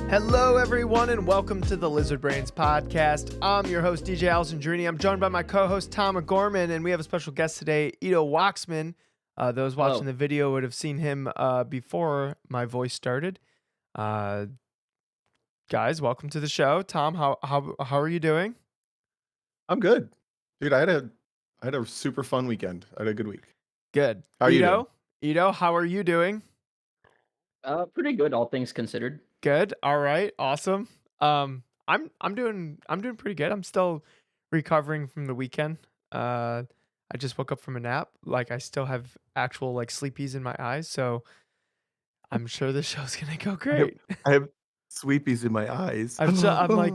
Hello, everyone, and welcome to the Lizard Brains podcast. I'm your host, DJ Allison Drini. I'm joined by my co-host, Tom O'Gorman, and we have a special guest today, Ido Waksman. Those watching the video would have seen him before my voice started. Guys, welcome to the show. Tom, how are you doing? I'm good, dude. I had a super fun weekend. I had a good week. Good. How are you doing? Ido, how are you doing? Pretty good, all things considered. Good. All right. Awesome. I'm doing pretty good. I'm still recovering from the weekend. I just woke up from a nap. Like I still have actual like sleepies in my eyes, so I'm sure the show's gonna go great. I have sweepies in my eyes. I'm like,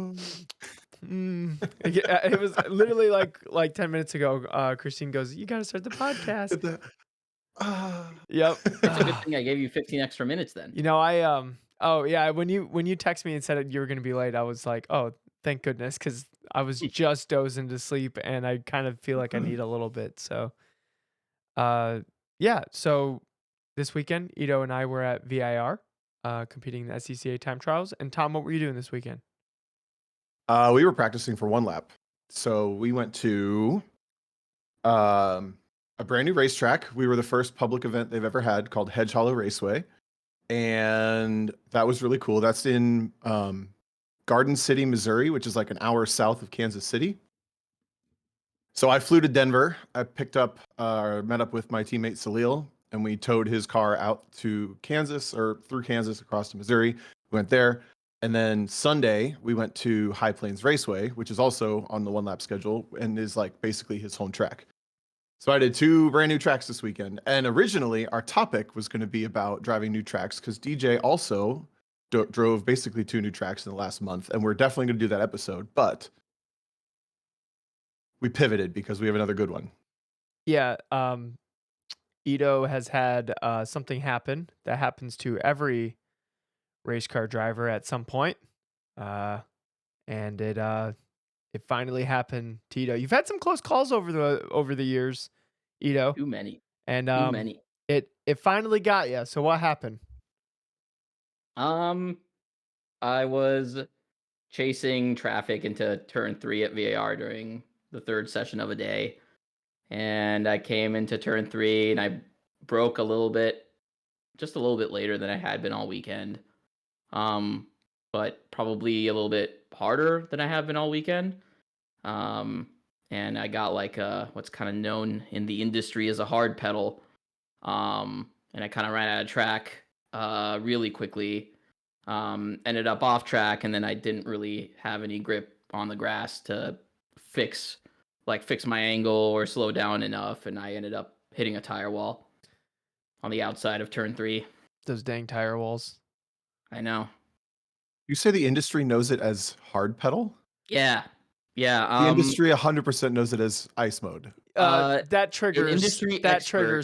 it was literally like 10 minutes ago. Christine goes, "You gotta start the podcast." Yep. It's a good thing I gave you 15 extra minutes then. You know, oh yeah, when you text me and said you were gonna be late, I was like, oh, thank goodness, because I was just dozing to sleep and I kind of feel like I need a little bit. So, yeah. So this weekend, Ido and I were at VIR, competing in the SCCA time trials. And Tom, what were you doing this weekend? We were practicing for one lap, so we went to a brand new racetrack. We were the first public event they've ever had called Hedge Hollow Raceway. And that was really cool. That's in Garden City, Missouri, which is like an hour south of Kansas City. So I flew to Denver. I met up with my teammate Salil, and we towed his car out to Kansas, or through Kansas across to Missouri. We went there. And then Sunday, we went to High Plains Raceway, which is also on the one lap schedule and is like basically his home track. So I did two brand new tracks this weekend. And originally our topic was going to be about driving new tracks because DJ also drove basically two new tracks in the last month. And we're definitely going to do that episode. But we pivoted because we have another good one. Yeah. Ido has had something happen that happens to every race car driver at some point. And it finally happened to Ido. You've had some close calls over the years, Ido. Too many. And Too many. It finally got you. So what happened? I was chasing traffic into turn 3 at VAR during the third session of a day. And I came into turn 3 and I broke just a little bit later than I had been all weekend. But probably a little bit harder than I have been all weekend. And I got like what's kind of known in the industry as a hard pedal. And I kind of ran out of track really quickly. Ended up off track, and then I didn't really have any grip on the grass to fix my angle or slow down enough, and I ended up hitting a tire wall on the outside of turn 3. Those dang tire walls. I know. You say the industry knows it as hard pedal? Yeah. The industry 100% knows it as ice mode. That triggers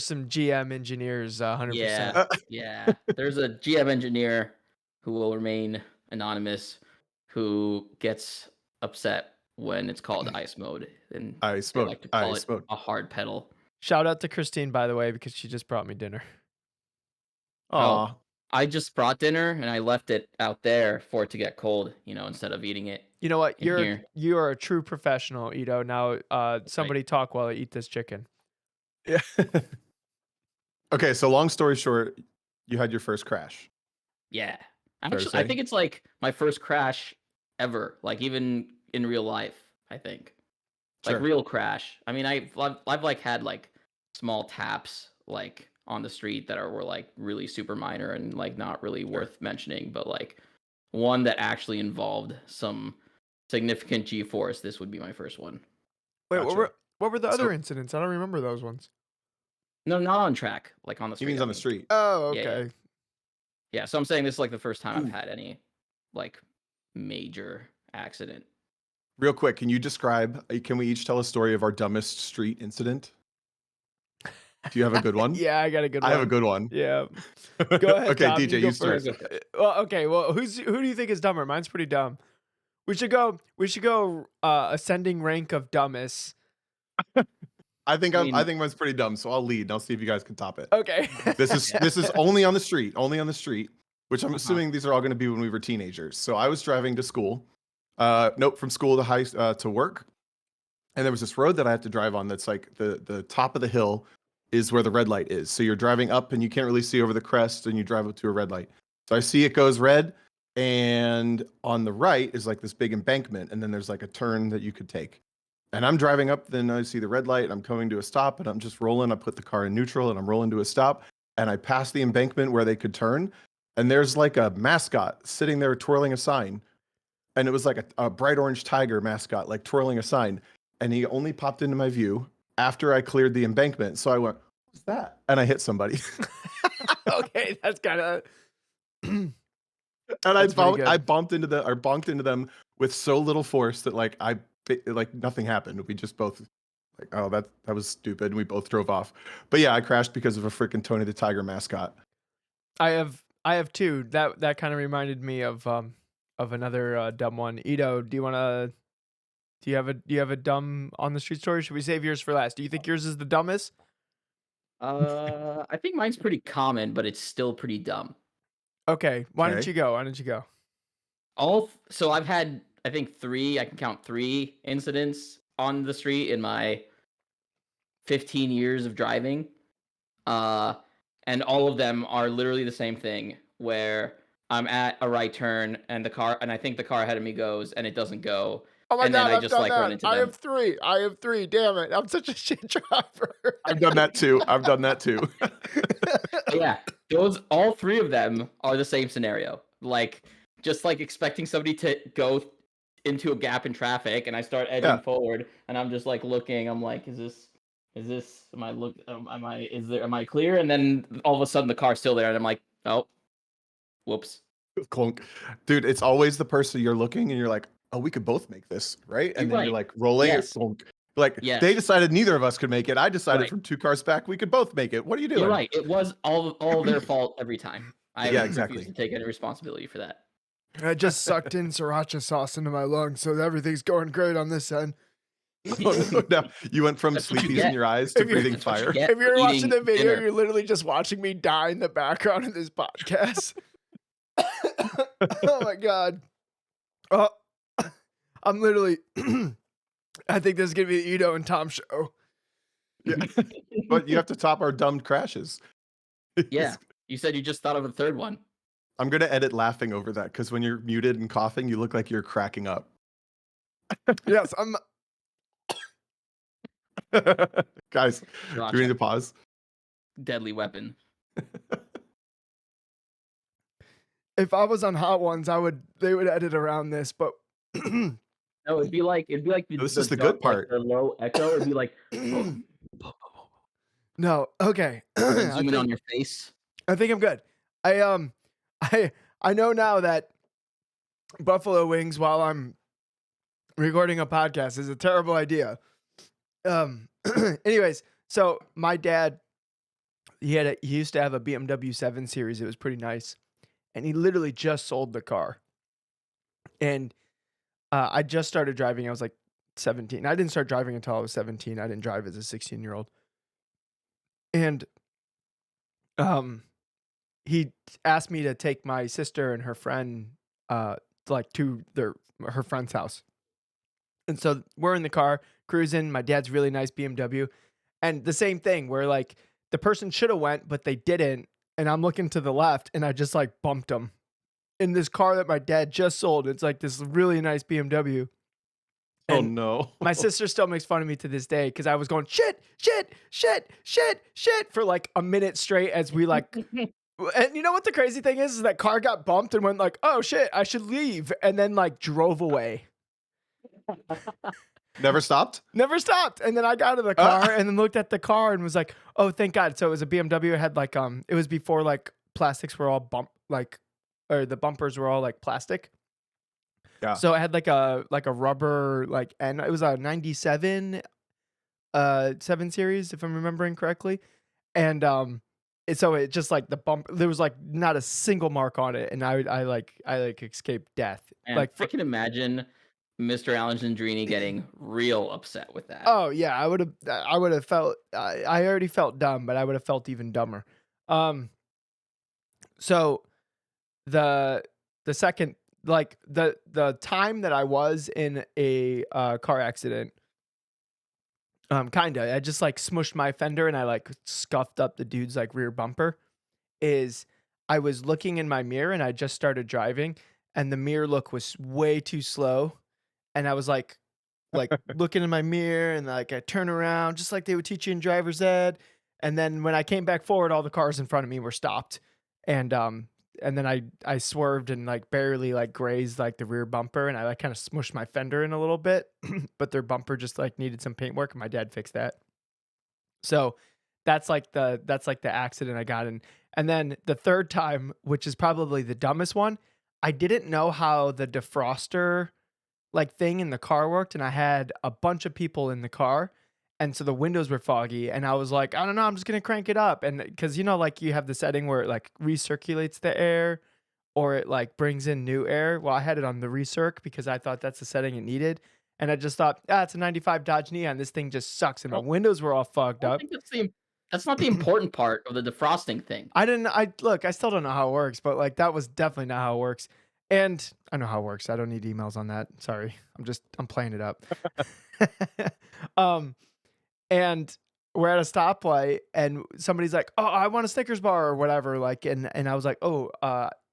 some GM engineers 100%. Yeah. There's a GM engineer who will remain anonymous who gets upset when it's called ice mode. And ice mode. Like to call it a hard pedal. Shout out to Christine, by the way, because she just brought me dinner. Aw. I just brought dinner and I left it out there for it to get cold, instead of eating it. You know what? You are a true professional, Ido. Now, somebody talk while I eat this chicken. Yeah. Okay, so long story short, you had your first crash. Yeah. Actually, I think it's like my first crash ever, like even in real life, I think. Like real crash. I mean, I've like had like small taps like on the street that were like really super minor and like not really worth mentioning, but like one that actually involved some significant G-force, this would be my first one. Wait, gotcha. What were the other incidents? I don't remember those ones. No, not on track, like on the street. He means on the street. Oh, okay. Yeah, so I'm saying this is like the first time I've had any like major accident. Real quick, can we each tell a story of our dumbest street incident? Do you have a good one? Yeah, I got a good one. I have a good one. Yeah. Go ahead. Okay, Tom, DJ, you start. Well, okay. Well, who do you think is dumber? Mine's pretty dumb. We should go ascending rank of dumbest. I think mine's pretty dumb, so I'll lead. I'll see if you guys can top it. Okay. This is only on the street. Only on the street. which I'm assuming these are all going to be when we were teenagers. So I was driving to school, from school to work, and there was this road that I had to drive on that's like the top of the hill is where the red light is. So you're driving up and you can't really see over the crest, and you drive up to a red light. So I see it goes red, and on the right is like this big embankment, and then there's like a turn that you could take. And I'm driving up, then I see the red light, and I'm coming to a stop, and I'm just rolling. I put the car in neutral, and I'm rolling to a stop, and I pass the embankment where they could turn, and there's like a mascot sitting there twirling a sign, and it was like a bright orange tiger mascot, like twirling a sign, and he only popped into my view after I cleared the embankment. So I went, "What's that?" And I hit somebody. Okay, that's kind of. And That's pretty good. I bonked into them with so little force that like nothing happened. We just both like, oh, that was stupid. And we both drove off. But yeah, I crashed because of a freaking Tony the Tiger mascot. I have two. That kind of reminded me of another dumb one. Ido, do you have a dumb on the street story? Should we save yours for last? Do you think yours is the dumbest? I think mine's pretty common, but it's still pretty dumb. Okay, why don't Okay. you go? Why don't you go? So I've had, I think I can count 3 incidents on the street in my 15 years of driving. And all of them are literally the same thing, where I'm at a right turn and I think the car ahead of me goes and it doesn't go. Oh my And then god, I I've just done like run that. into I them. have three. I have three. Damn it, I'm such a shit driver. I've done that too. Yeah, all 3 of them are the same scenario. Like, just like expecting somebody to go into a gap in traffic, and I start edging forward, and I'm just like looking. I'm like, is this? Am I clear? And then all of a sudden the car's still there, and I'm like, oh, whoops. Clunk. Dude, it's always the person you're looking and you're like, oh, we could both make this, right? And then Right. you're like rolling Yes. it. Clunk. Like, Yes. they decided neither of us could make it. I decided Right. from 2 cars back we could both make it. What are you doing? You're right. It was all their fault every time. I Yeah, refuse exactly. to take any responsibility for that. I just sucked in sriracha sauce into my lungs, so everything's going great on this end. Oh, no, no. You went from That's what you sleepies in get. your eyes to If you're- breathing That's what you fire. get If you're for watching eating the video, dinner. you're literally just watching me die in the background of this podcast. Oh my god. Oh, I'm literally. I think this is gonna be the Ido and Tom show. Yeah. But you have to top our dumb crashes. Yeah. You said you just thought of a third one. I'm going to edit laughing over that because when you're muted and coughing, you look like you're cracking up. Yes, I'm. Guys, do we need to pause? Deadly weapon. If I was on Hot Ones, they would edit around this, but No, it'd be like This is the good part. the low echo. It'd be like no. Okay. zoom in on your face. I think I'm good. I know now that buffalo wings while I'm recording a podcast is a terrible idea. Anyways, so my dad, he used to have a BMW 7 Series. It was pretty nice, and he literally just sold the car. And I just started driving. I was like 17. I didn't start driving until I was 17. I didn't drive as a 16-year-old. And he asked me to take my sister and her friend like to her friend's house. And so we're in the car cruising. My dad's really nice BMW. And the same thing where like the person should have went, but they didn't. And I'm looking to the left and I just like bumped them in this car that my dad just sold. It's like this really nice BMW. Oh And no. my sister still makes fun of me to this day because I was going shit for like a minute straight as we like. And you know what the crazy thing is that car got bumped and went like, oh shit, I should leave. And then like drove away. Never stopped? Never stopped. And then I got out of the car and then looked at the car and was like, oh, thank God. So it was a BMW. It had like, it was before like plastics were all or the bumpers were all like plastic. Yeah. So it had like a rubber, like, and it was a 97 7 Series, if I'm remembering correctly. And so it just like the bump, there was like not a single mark on it. And I escaped death. And I can imagine Mr. Alexandrini getting real upset with that. Oh yeah, I would have felt, I already felt dumb, but I would have felt even dumber. So the second, like the time that I was in a car accident, kinda, I just like smushed my fender and I like scuffed up the dude's like rear bumper. Is I was looking in my mirror and I just started driving and the mirror look was way too slow, and I was like looking in my mirror and like I turn around just like they would teach you in driver's ed. And then when I came back forward, all the cars in front of me were stopped. And then I swerved and like barely like grazed like the rear bumper and I like kind of smushed my fender in a little bit, but their bumper just like needed some paint work and my dad fixed that. So that's like the accident I got in. And then the third time, which is probably the dumbest one, I didn't know how the defroster like thing in the car worked, and I had a bunch of people in the car, and so the windows were foggy, and I was like, I don't know, I'm just gonna crank it up, and because like you have the setting where it like recirculates the air or it like brings in new air. Well, I had it on the recirc because I thought that's the setting it needed, and I just thought, it's a '95 Dodge Neon. This thing just sucks, and my windows were all fogged I don't up. think that's not the important part of the defrosting thing. I still don't know how it works, but like that was definitely not how it works. And I know how it works. I don't need emails on that. Sorry. I'm playing it up. um, and we're at a stoplight and somebody's like, "Oh, I want a Snickers bar or whatever." Like, and I was like, "Oh,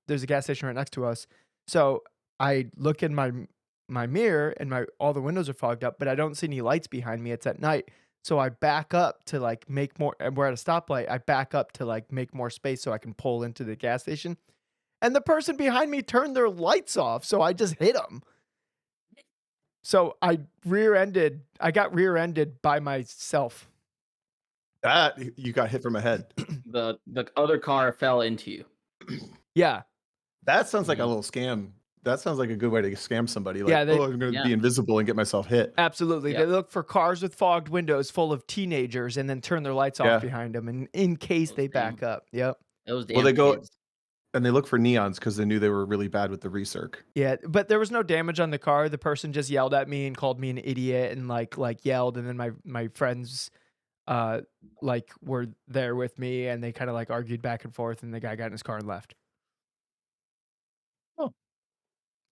there's a gas station right next to us." So I look in my mirror and all the windows are fogged up, but I don't see any lights behind me. It's at night. So I back up to like make more, and we're at a stoplight. I back up to like make more space so I can pull into the gas station. And the person behind me turned their lights off, so I just hit them. So I got rear-ended by myself. That you got hit from ahead. The other car fell into you. Yeah. That sounds like a little scam. That sounds like a good way to scam somebody. Like, Yeah, I'm going to be invisible and get myself hit. Absolutely. Yep. They look for cars with fogged windows full of teenagers and then turn their lights off behind them, and in case they back up. Yep. Those damn Well, they go kids. and they look for neons because they knew they were really bad with the recirc. Yeah, but there was no damage on the car. The person just yelled at me and called me an idiot and like yelled, and then my friends like were there with me and they kind of like argued back and forth, and the guy got in his car and left. Oh.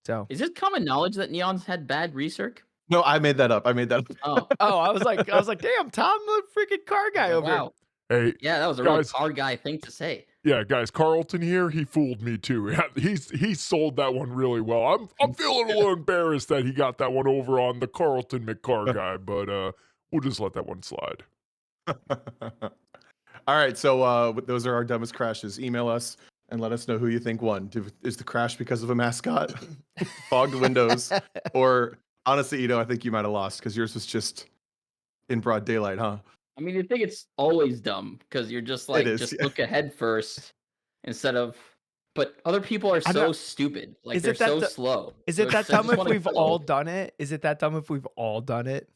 So Is it common knowledge that neons had bad recirc? No, I made that up. Oh, I was like, damn, Tom, the freaking car guy over here. wow. Hey, Yeah, that was a real car guy thing to say. yeah, guys, Carlton here, he fooled me too. He sold that one really well. I'm feeling a little embarrassed that he got that one over on the Carlton McCar guy, but we'll just let that one slide. All right, so those are our dumbest crashes. Email us and let us know who you think won. Is the crash because of a mascot, fogged windows, or honestly, I think you might have lost because yours was just in broad daylight, huh? I mean, you think it's always dumb because you're just like, look ahead first instead of. But other people are so stupid. Like they're so slow. Is it that dumb if we've all done it? Is it that dumb if we've all done it?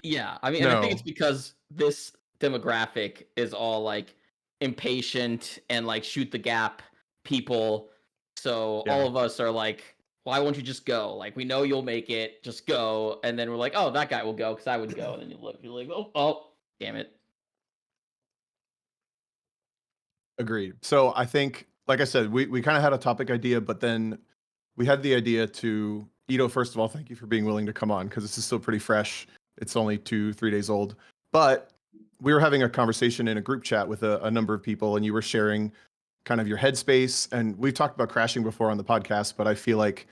Yeah, I mean, I think it's because this demographic is all like impatient and like shoot the gap people. So all of us are like, why won't you just go? Like, we know you'll make it. Just go. And then we're like, oh, that guy will go because I would go. And then you're like, oh, damn it. Agreed. So I think, like I said, we kind of had a topic idea, but then we had the idea to, Ido, first of all, thank you for being willing to come on because this is still pretty fresh. It's only 2-3 days old. But we were having a conversation in a group chat with a number of people, and you were sharing kind of your headspace. And we've talked about crashing before on the podcast, but I feel like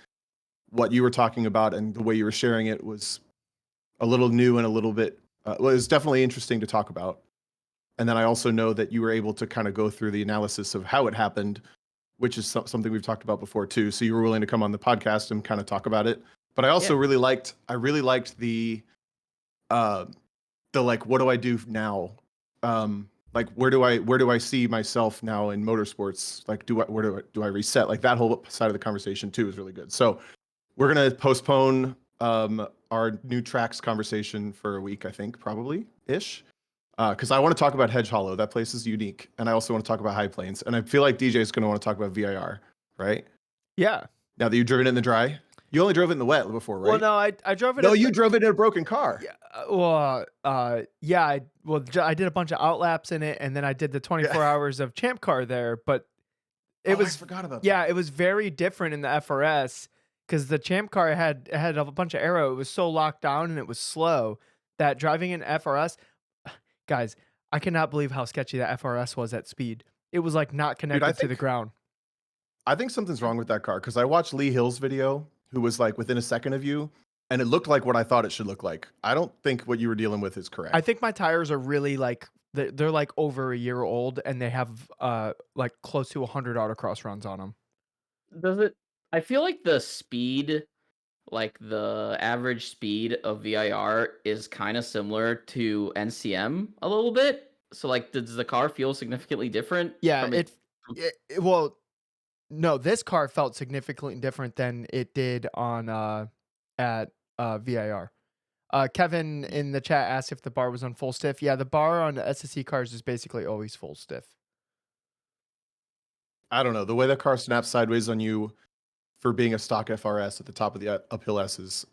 what you were talking about and the way you were sharing it was a little new and a little bit, it was definitely interesting to talk about. And then I also know that you were able to kind of go through the analysis of how it happened, which is something we've talked about before too. So you were willing to come on the podcast and kind of talk about it. But I also really liked the like, what do I do now? Like, where do I see myself now in motorsports? Like, where do I reset? Like that whole side of the conversation too is really good. So we're going to postpone our new tracks conversation for a week, I think, probably ish. Because I want to talk about Hedge Hollow. That place is unique. And I also want to talk about High Plains. And I feel like DJ is going to want to talk about VIR, right? Yeah. Now that you've driven it in the dry? You only drove it in the wet before, right? Well, no, I drove it. No, you drove it in a broken car. Yeah. Yeah. I did a bunch of outlaps in it, and then I did the 24 hours of Champ Car there. But It I was forgot about yeah, that. it was very different in the FRS because the Champ car had a bunch of aero. It was so locked down and it was slow that driving in FRS, guys, I cannot believe how sketchy that FRS was at speed. It was like not Dude, connected to the ground. I think something's wrong with that car because I watched Lee Hill's video, who was like within a second of you, and it looked like what I thought it should look like. I don't think what you were dealing with is correct. I think my tires are really like they're like over a year old and they have like close to 100 autocross runs on them. Does it? I feel like the speed, like the average speed of VIR, is kind of similar to NCM a little bit. So, like, does the car feel significantly different? Yeah, from it. well, no, this car felt significantly different than it did on at VIR. Kevin in the chat asked if the bar was on full stiff. Yeah, the bar on SSC cars is basically always full stiff. I don't know. The way that car snaps sideways on you for being a stock FRS at the top of the uphill S's,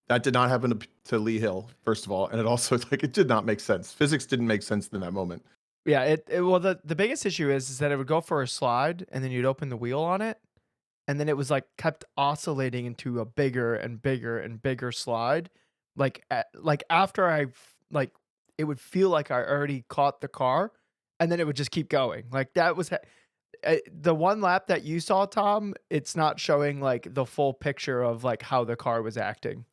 that did not happen to Lee Hill, first of all. And it also, like, it did not make sense. Physics didn't make sense in that moment. Yeah, well the biggest issue is that it would go for a slide and then you'd open the wheel on it and then it was like kept oscillating into a bigger and bigger and bigger slide. Like after like it would feel like I already caught the car and then it would just keep going. Like that was the one lap that you saw, Tom, it's not showing like the full picture of like how the car was acting.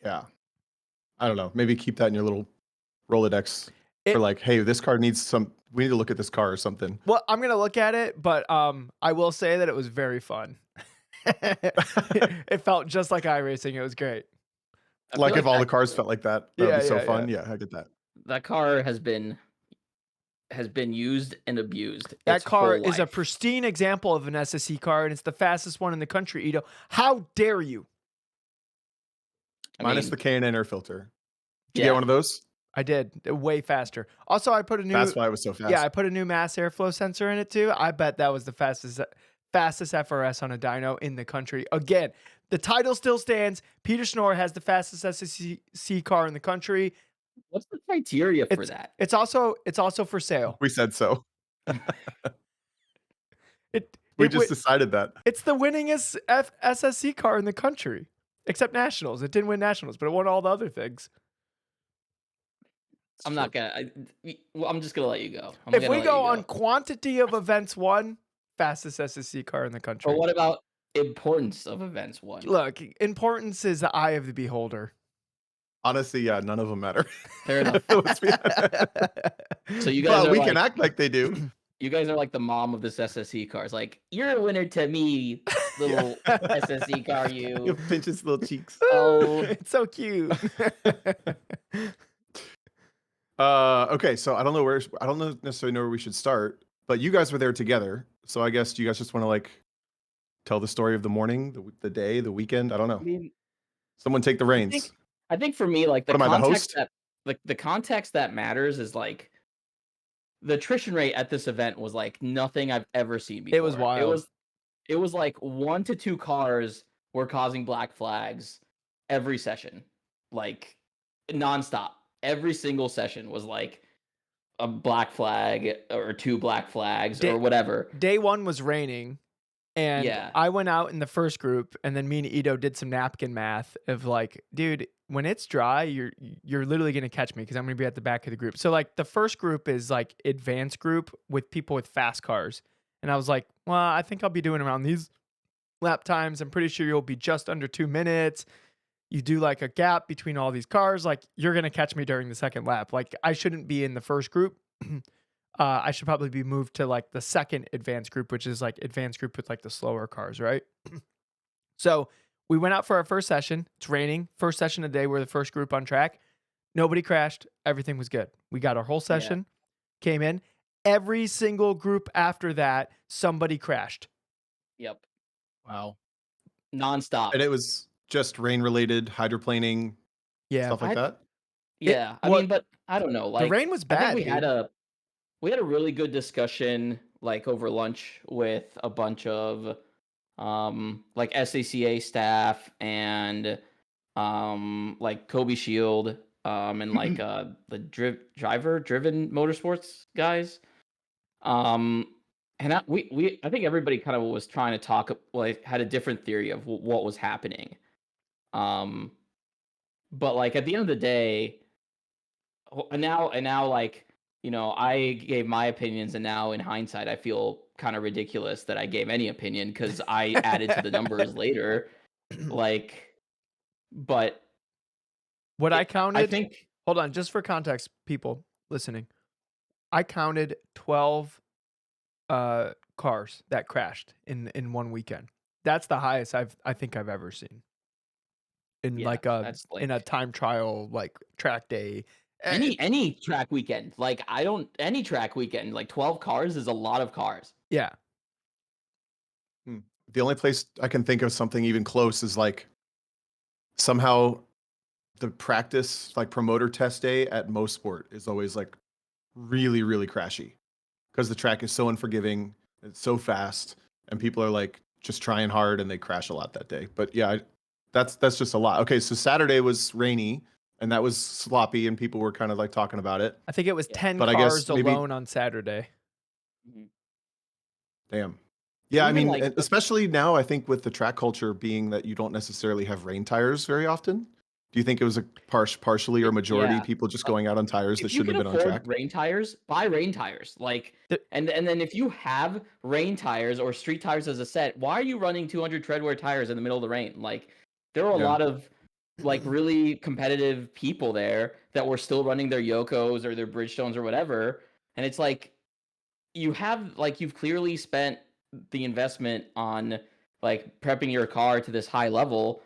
Yeah. I don't know. Maybe keep that in your little Rolodex for like, hey, this car needs we need to look at this car or something. Well, I'm going to look at it, but I will say that it was very fun. It felt just like iRacing. It was great. Like if all the cars felt like that, that would be so fun. Yeah. Yeah, I get that. That car has been used and abused. That its car whole is a life. pristine example of an SSC car, and it's the fastest one in the country, Ido. How dare you? Minus the K&N air filter. Did you Yeah. get one of those? I did. Way faster. Also, I put a new. That's why it was so fast. Yeah, I put a new mass airflow sensor in it too. I bet that was the fastest FRS on a dyno in the country. Again, the title still stands. Peter Schnorr has the fastest SSC car in the country. What's the criteria for that? It's also for sale. We said so. We just decided that. It's the winningest SSC car in the country, except nationals. It didn't win nationals, but it won all the other things. I'm not gonna. I'm just gonna let you go. If we go on quantity of events won, fastest SSC car in the country. But what about importance of events won? Look, importance is the eye of the beholder. Honestly, yeah, none of them matter. Fair enough. So you guys, well, we can act like they do. You guys are like the mom of this SSC car. It's like, you're a winner to me, little SSC car. You pinch his little cheeks. Oh, it's so cute. Okay, so I don't necessarily know where we should start, but you guys were there together. So I guess you guys just want to like tell the story of the morning, the day, the weekend. I don't know. I mean, someone take the reins. I think for me, like the What am I, the host? the context that matters is like the attrition rate at this event was like nothing I've ever seen before. It was wild. It was like 1 to 2 cars were causing black flags every session, like nonstop. Every single session was like a black flag or 2 black flags or whatever. Day 1 was raining, and I went out in the first group, and then me and Ido did some napkin math of like, dude, when it's dry, you're literally gonna catch me because I'm gonna be at the back of the group. So like the first group is like advanced group with people with fast cars, and I was like, well, I think I'll be doing around these lap times. I'm pretty sure you'll be just under 2 minutes. You do like a gap between all these cars, like you're gonna catch me during the second lap. Like I shouldn't be in the first group. I should probably be moved to like the second advanced group, which is like advanced group with like the slower cars, right? So we went out for our first session. It's raining. First session of the day. We're the first group on track. Nobody crashed. Everything was good. We got our whole session, came in. Every single group after that, somebody crashed. Yep. Wow. Nonstop. And it was just rain related, hydroplaning, stuff like that. Yeah. I mean, but I don't know. Like the rain was bad. I think we had a really good discussion like over lunch with a bunch of like SACA staff and like Kobe Shield and like the driven motorsports guys. And And I think everybody kind of was trying to talk, like, had a different theory of what was happening. Um, but like at the end of the day, and now like I gave my opinions, and now in hindsight, I feel kind of ridiculous that I gave any opinion because I added to the numbers later. Like, but What I I counted, think hold on, just for context, people listening, I counted 12 cars that crashed in one weekend. That's the highest I think I've ever seen in yeah, like a that's in a like time trial like track day. Eh, any track weekend. Like any track weekend. Like 12 cars is a lot of cars. yeah, The only place I can think of something even close is like somehow the practice, like promoter test day at Mosport is always like really, really crashy because the track is so unforgiving, it's so fast, and people are like just trying hard and they crash a lot that day. But yeah, that's just a lot. Okay, so Saturday was rainy and that was sloppy and people were kind of like talking about it. I think it was Yeah. 10 But I guess cars maybe alone on Saturday. Mhm. damn. Yeah, I Even mean, like and especially now, I think with the track culture being that you don't necessarily have rain tires very often. Do you think it was a partially or majority yeah. people just going out on tires that If you shouldn't can have been on afford track? rain tires, buy rain tires. Like, The- and then if you have rain tires or street tires as a set, why are you running 200 treadwear tires in the middle of the rain? Like, there were a Yeah. lot of like really competitive people there that were still running their Yokos or their Bridgestones or whatever, and it's like you've clearly spent the investment on like prepping your car to this high level.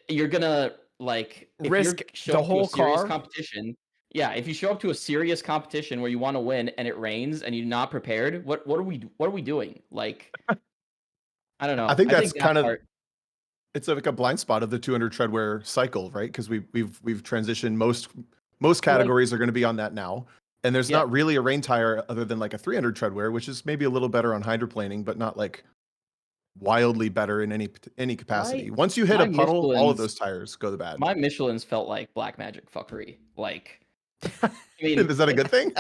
You're gonna like if Risk you're the show up to a whole serious car. competition. Yeah, if you show up to a serious competition where you want to win and it rains and you're not prepared, what are we doing? Like, I don't I know. think I that's think that kind of part. it's like a blind spot of the 200 treadwear cycle, right? Because we've transitioned most Well, like, categories are going to be on that now, and there's yeah, not really a rain tire other than like a 300 treadwear, which is maybe a little better on hydroplaning, but not like wildly better in any my capacity. Once you hit my a puddle, all of Michelin's those tires go to bad. my Michelin's felt like black magic fuckery. Like, I mean, Is that a good thing?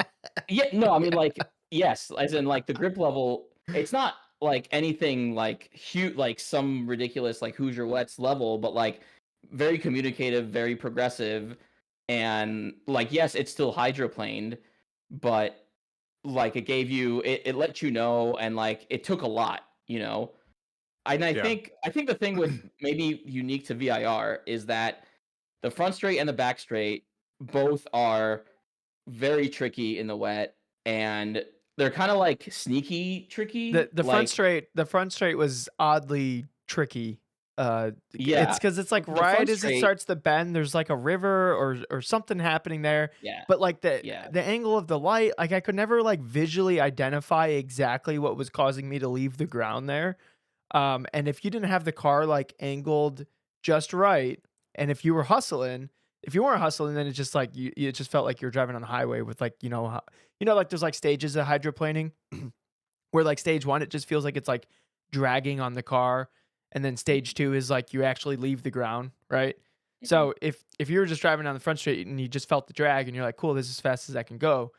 yeah, no, I mean, like, yes, as in like the grip level. It's not like anything like huge, like some ridiculous like Hoosier Wets level, but like very communicative, very progressive, and like yes, it's still hydroplaned, but like it let you know, and like it took a lot, you know. And Yeah. I think the thing with maybe unique to VIR is that the front straight and the back straight both are very tricky in the wet, and they're kind of like sneaky tricky. The Like, the front straight was oddly tricky. It's yeah, because it's like the right front as it straight, starts to bend, there's like a river or something happening there. yeah, But like yeah, the angle of the light, like I could never like visually identify exactly what was causing me to leave the ground there. And if you didn't have the car like angled just right, and if you weren't hustling, then it's just like it just felt like you're driving on the highway with like like there's like stages of hydroplaning where like stage one it just feels like it's like dragging on the car, and then stage two is like you actually leave the ground, right? mhm, So if you were just driving down the front street and you just felt the drag and you're like, cool, this is as fast as I can go,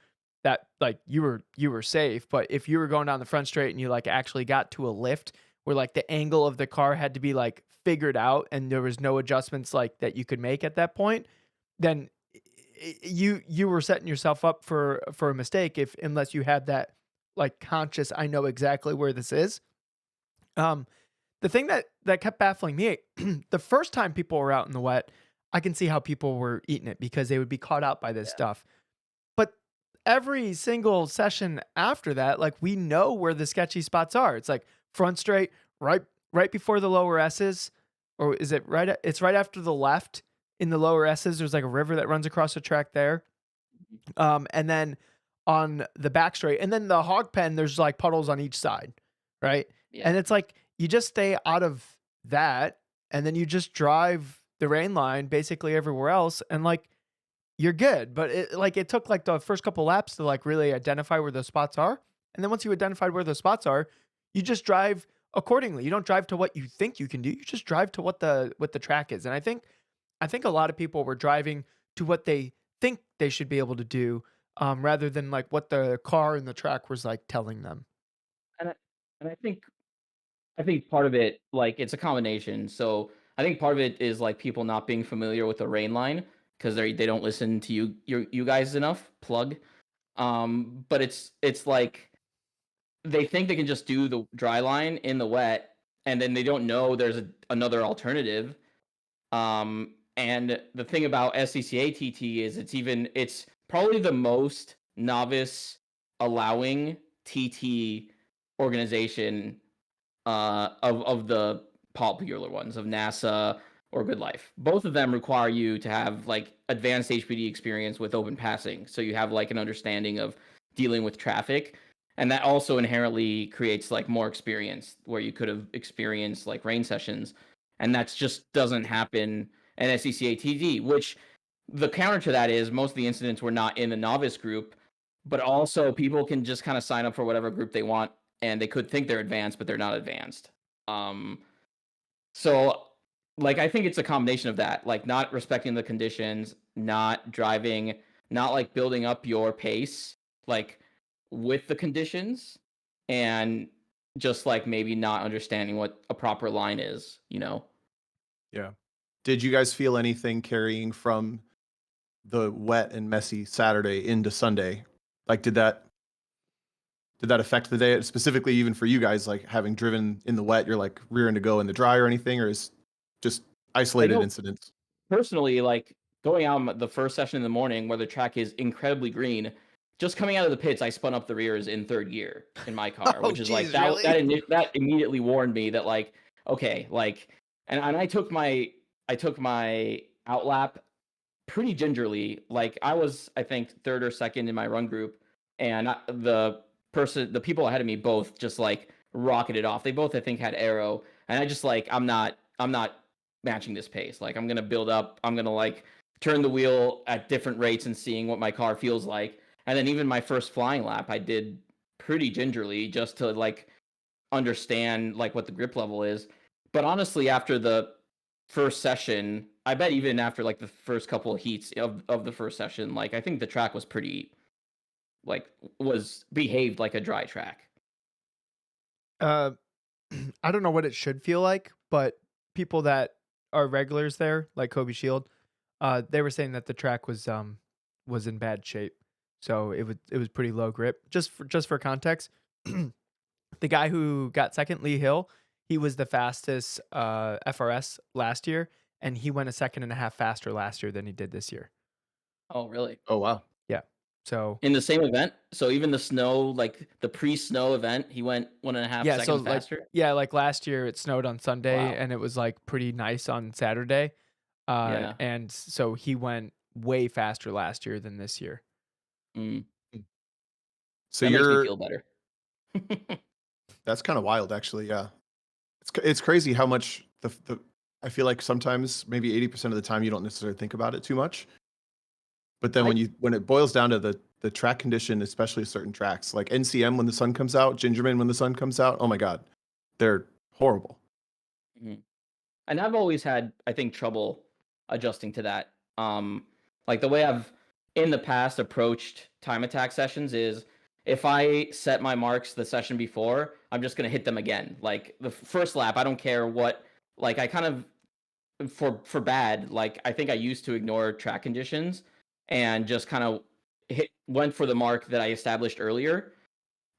that like you were safe. But if you were going down the front straight and you like actually got to a lift where like the angle of the car had to be like figured out and there was no adjustments like that you could make at that point, then you were setting yourself up for a mistake if unless you had that like conscious, I know exactly where this is. Um, the thing that kept baffling me, the first time people were out in the wet, I can see how people were eating it because they would be caught out by this yeah, stuff. But every single session after that, like we know where the sketchy spots are. It's like front straight, right before the lower S's, or is it right? It's right after the left in the lower S's. There's like a river that runs across the track there. And then on the back straight, and then the hog pen, there's like puddles on each side, right? yeah. And it's like you just stay out of that, and then you just drive the rain line basically everywhere else, and like you're good. But it took like the first couple laps to like really identify where those spots are, and then once you identified where those spots are, you just drive accordingly. You don't drive to what you think you can do. You just drive to what the track is. And I think a lot of people were driving to what they think they should be able to do, rather than like what the car and the track was like telling them. And I think part of it, like, it's a combination. So I think part of it is like people not being familiar with the rain line because they don't listen to you guys enough. Plug. But it's like they think they can just do the dry line in the wet, and then they don't know there's another alternative. And the thing about SCCA TT is it's probably the most novice allowing TT organization of the popular ones of NASA or Good Life. Both of them require you to have like advanced HPD experience with open passing, so you have like an understanding of dealing with traffic, and that also inherently creates like more experience where you could have experienced like rain sessions, and that's just doesn't happen in SCCATD. Which the counter to that is most of the incidents were not in the novice group, but also people can just kind of sign up for whatever group they want, and they could think they're advanced, but they're not advanced. Um, so like I think it's a combination of that, like not respecting the conditions, not driving, not like building up your pace, like with the conditions, and just like maybe not understanding what a proper line is, you know? Yeah. Did you guys feel anything carrying from the wet and messy Saturday into Sunday? Like, did that affect the day specifically, even for you guys, like having driven in the wet, you're like rearing to go in the dry or anything, or is just I isolated know incidents? personally, like going out the first session in the morning where the track is incredibly green, just coming out of the pits, I spun up the rears in third gear in my car, Oh, which is like geez, really? that immediately warned me that like, okay, like, and I took my outlap pretty gingerly. Like I was, I think, third or second in my run group, and the people ahead of me both just like rocketed off. They both, I think, had arrow, and I just like, I'm not matching this pace. Like I'm gonna build up. I'm gonna like turn the wheel at different rates and seeing what my car feels like. And then even my first flying lap, I did pretty gingerly just to like understand like what the grip level is. But honestly, after the first session, I bet even after like the first couple of heats of the first session, like I think the track was pretty like was behaved like a dry track. Uh, I don't know what it should feel like, but people that are regulars there, like Kobe Shield, they were saying that the track was in bad shape, so it was pretty low grip. Just for context, the guy who got second, Lee Hill, he was the fastest FRS last year, and he went a second and a half faster last year than he did this year. Oh, really? Oh wow. Yeah, so In the same event? So even the snow, like the pre-snow event, he went 1.5 yeah, so seconds faster? like last year it snowed on Sunday Wow. and it was like pretty nice on Saturday. Yeah. And so he went way faster last year than this year. Mm. So That makes me feel better. that's kind of wild, actually. Yeah, it's crazy how much the I feel like sometimes maybe 80% of the time you don't necessarily think about it too much, but then I when it boils down to the track condition, especially certain tracks like NCM when the sun comes out, Gingerman when the sun comes out, oh my god, they're horrible. Mhm. And I've always had, I think, trouble adjusting to that. Like the way I've in the past approached time attack sessions is if I set my marks the session before, I'm just gonna hit them again. Like the first lap, I don't care what. Like I kind of for bad. Like I think I used to ignore track conditions and just kind of went for the mark that I established earlier,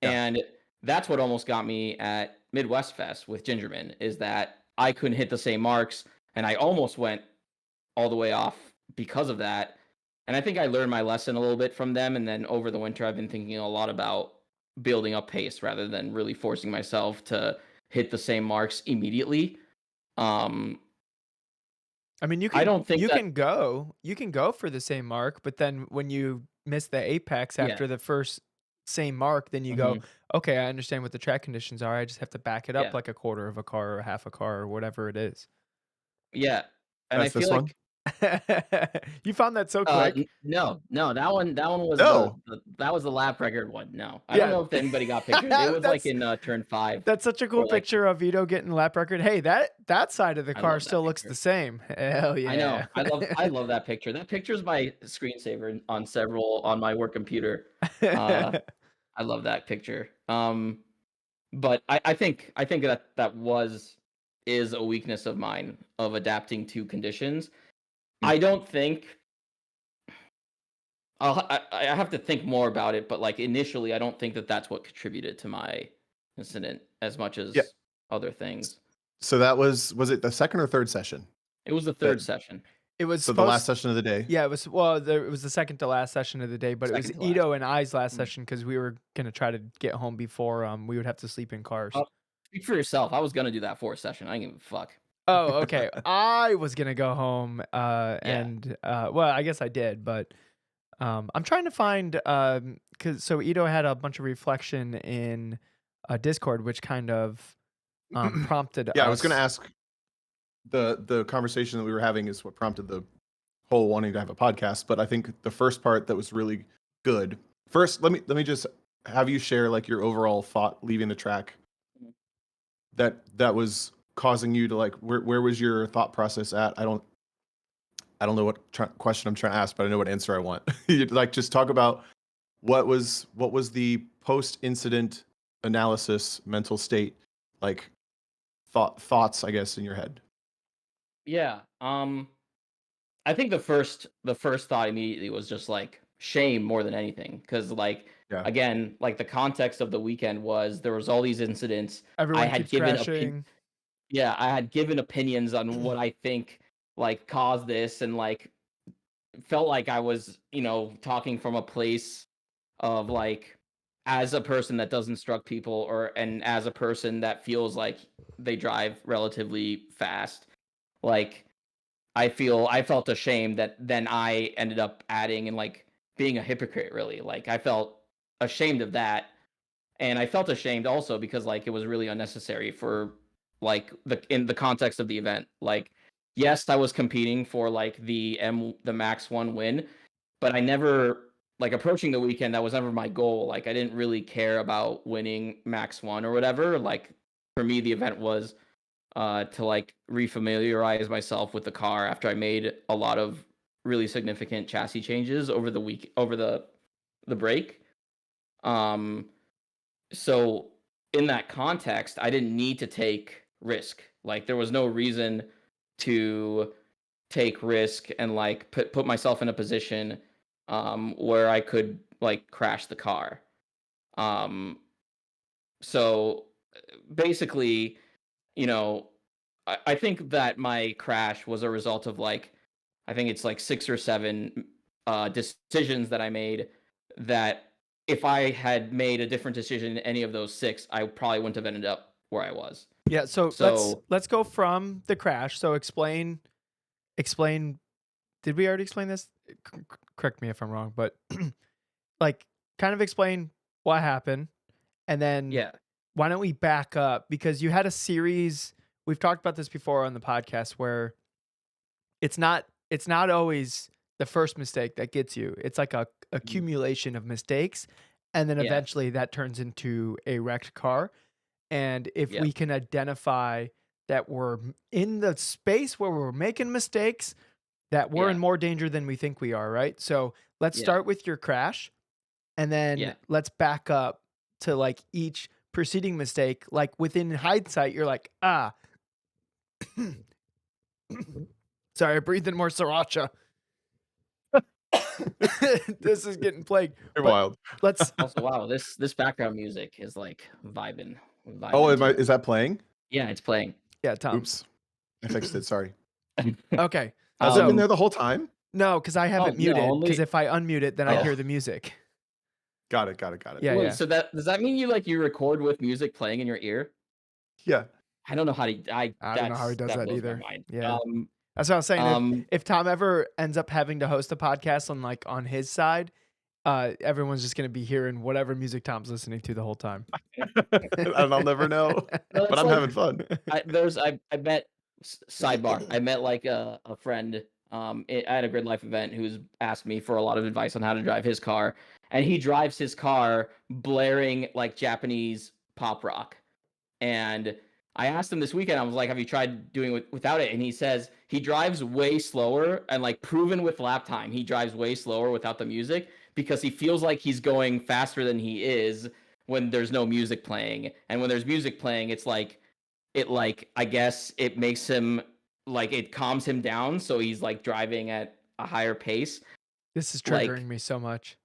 Yeah, and that's what almost got me at Midwest Fest with Gingerman is that I couldn't hit the same marks, and I almost went all the way off because of that. And I think I learned my lesson a little bit from them. And then over the winter, I've been thinking a lot about building up pace rather than really forcing myself to hit the same marks immediately. Um, I mean, I don't think that. you can go for the same mark, but then when you miss the apex Yeah. after the first same mark, then you go, Mhm. okay, I understand what the track conditions are. I just have to back it up Yeah. like a quarter of a car or half a car or whatever it is. Yeah. And I that's this feel one. like You found that so quick. no, that one was No, that was the lap record one. No, I don't Yeah. know if anybody got pictures. It was like That's in turn 5 that's such a cool or like picture of Vito getting lap record. Hey, that side of the I car love that still looks the picture. same. Hell I know. yeah. I love that picture. That picture's my screensaver on my work computer. Uh, I love that picture. But I think that is a weakness of mine of adapting to conditions. I don't think I have to think more about it, but like initially, I don't think that that's what contributed to my incident as much Yeah. as other things. So that was it the second or third session? It was the That- third session. It was So the supposed. last session of the day. Yeah, it was. it was the second to last session of the day, but it was Second to last. Ido and I's last session because we were gonna try to get home before we would have to sleep in cars. Speak for yourself. I was gonna do that fourth session. I didn't give a fuck. Oh, okay. I was gonna go home, and well, I guess I did, but I'm trying to find because so Ido had a bunch of reflection in Discord, which kind of prompted. Yeah, I was us. going to ask. The conversation that we were having is what prompted the whole wanting to have a podcast. But I think the first part that was really good. First, let me just have you share like your overall thought leaving the track. That was causing you to like where was your thought process at? I don't know what question I'm trying to ask, but I know what answer I want. Like just talk about what was the post incident analysis mental state like thoughts I guess in your head. Yeah. I think the first thought immediately was just like shame more than anything, because like Yeah. again, like the context of the weekend was there was all these incidents. Everyone I had keeps given crashing. I had given opinions on what I think like caused this, and like felt like I was, talking from a place of like as a person that does instruct people and as a person that feels like they drive relatively fast. Like I felt ashamed that then I ended up adding and like being a hypocrite really. Like I felt ashamed of that. And I felt ashamed also because like it was really unnecessary for like in the context of the event. Like yes, I was competing for like the Max 1 win, but I never like approaching the weekend, that was never my goal. Like I didn't really care about winning Max 1 or whatever. Like for me the event was to like refamiliarize myself with the car after I made a lot of really significant chassis changes over the break. So in that context, I didn't need to take risk. Like there was no reason to take risk and like put myself in a position where I could like crash the car. So basically, you know, I think that my crash was a result of like, I think it's like 6 or 7 decisions that I made that if I had made a different decision in any of those 6, I probably wouldn't have ended up where I was. Yeah, so let's go from the crash. So explain. Did we already explain this? Correct me if I'm wrong, but like kind of explain what happened, and then Yeah. why don't we back up, because you had a series. We've talked about this before on the podcast where it's not always the first mistake that gets you. It's like a accumulation of mistakes, and then Yeah. eventually that turns into a wrecked car. And if Yep. we can identify that we're in the space where we're making mistakes, that we're Yeah. in more danger than we think we are, right? So let's Yeah. start with your crash, and then Yeah. let's back up to like each preceding mistake. Like within hindsight, you're like, sorry, I breathed in more sriracha. This is getting plagued. You're But wild. Let's Also, wow, this background music is like vibing. Oh, to it. is that playing? Yeah, it's playing. yeah, Tom. Oops. I fixed it. Sorry. Okay. Has it been So there the whole time? no, because I have it no, muted. only- Because if I unmute it, then I Oh. hear the music. Got it. Yeah, Wait, yeah. so does that mean you record with music playing in your ear? Yeah. I don't know how to. I don't know how he does that blows my either. mind. Yeah. That's what I was saying. If Um, Tom ever ends up having to host a podcast on his side, everyone's just gonna be hearing whatever music Tom's listening to the whole time. And I'll never know. no, But it's I'm like- having fun. I met sidebar. I met like a friend. At a Grid Life event who's asked me for a lot of advice on how to drive his car, and he drives his car blaring like Japanese pop rock. And I asked him this weekend, I was like, have you tried doing it without it? And he says he drives way slower, and like proven with lap time, he drives way slower without the music because he feels like he's going faster than he is when there's no music playing, and when there's music playing, it's like I guess it makes him like it calms him down, so he's like driving at a higher pace. This is Like triggering me so much.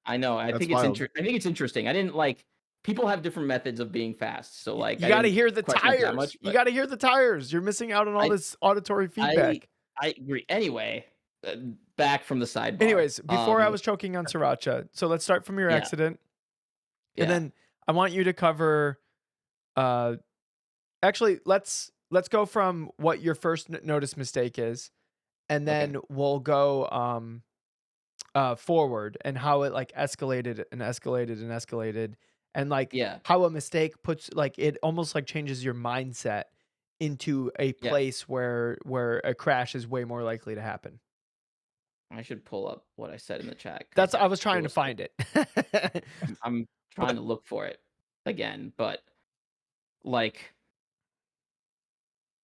I know, I That's think it's wild. I think it's interesting. I didn't like people have different methods of being fast, so like You I got to didn't hear the question it that tires. much. You But got to hear the tires. You're missing out on all I this auditory I feedback. I agree. Anyway, back from the sidebar. Anyways, before I was choking on sriracha, so let's start from your Yeah. accident, yeah, and then I want you to cover. Actually, let's go from what your first notice mistake is, and then we'll go forward and how it like escalated and escalated and escalated, and like yeah, how a mistake puts like it almost like changes your mindset into a yeah. place where a crash is way more likely to happen. I should pull up what I said in the chat. 'Cause That's I was it trying to was find it. I'm trying to look for it again, but like,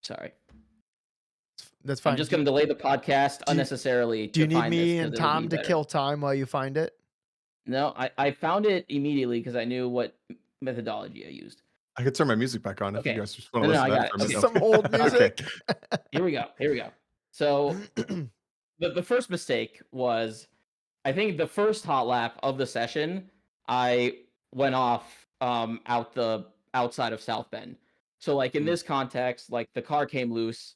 sorry, That's fine. I'm just going to delay the podcast do you- unnecessarily Do you to need find this me because and it'll be Tom to better. kill time while you find it? No, I found it immediately because I knew what methodology I used. I could turn my music back on if you Okay. guys just want to No, listen I to got that it. for a minute. Okay. Some old Okay. music. Here we go. So the first mistake was, I think the first hot lap of the session, I went off outside of South Bend. So like in Mm. this context, like the car came loose.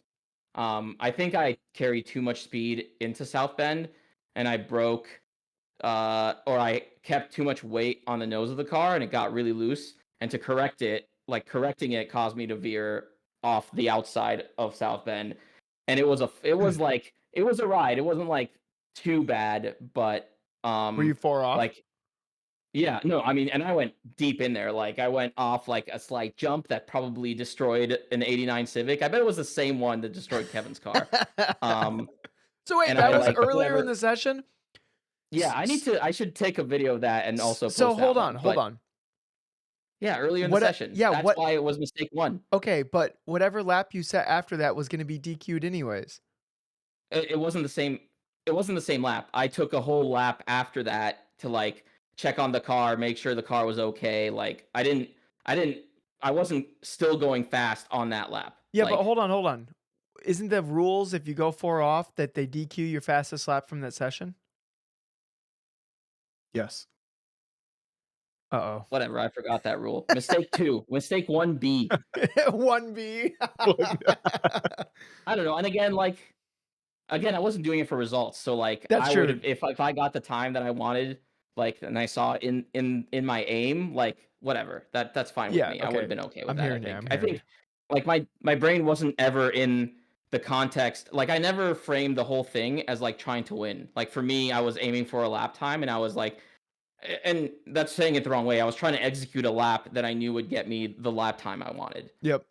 I think I carried too much speed into South Bend, and I broke or I kept too much weight on the nose of the car, and it got really loose. And to correct it, like correcting it caused me to veer off the outside of South Bend. And it was like it was a ride. It wasn't like too bad, but Were you 4 off? like yeah, no, I mean, and I went deep in there. Like I went off like a slight jump that probably destroyed an '89 Civic. I bet it was the same one that destroyed Kevin's car. So wait, and that I, was like, earlier in whatever- the session? Yeah, I should take a video of that and also So post hold that on, one. hold But on. yeah, earlier in What the a- session. yeah, That's what- why it was mistake 1. Okay, but whatever lap you set after that was going to be DQ'd anyways. It wasn't the same. It wasn't the same lap. I took a whole lap after that to like check on the car, make sure the car was okay. Like I wasn't still going fast on that lap. Yeah, like, but hold on. Isn't the rules if you go 4 off that they DQ your fastest lap from that session? Yes. Uh-oh. whatever, I forgot that rule. Mistake 2. Mistake 1B. 1B. I don't know. And again, I wasn't doing it for results. So like That's I true. would have if I got the time that I wanted, like, and I saw it in my aim, like whatever. That's fine with Yeah, me. I okay. would have been okay with I'm that. hearing I you, think. I'm I hearing think like my brain wasn't ever in the context. Like I never framed the whole thing as like trying to win. Like for me, I was aiming for a lap time, and I was like, and that's saying it the wrong way. I was trying to execute a lap that I knew would get me the lap time I wanted. Yep.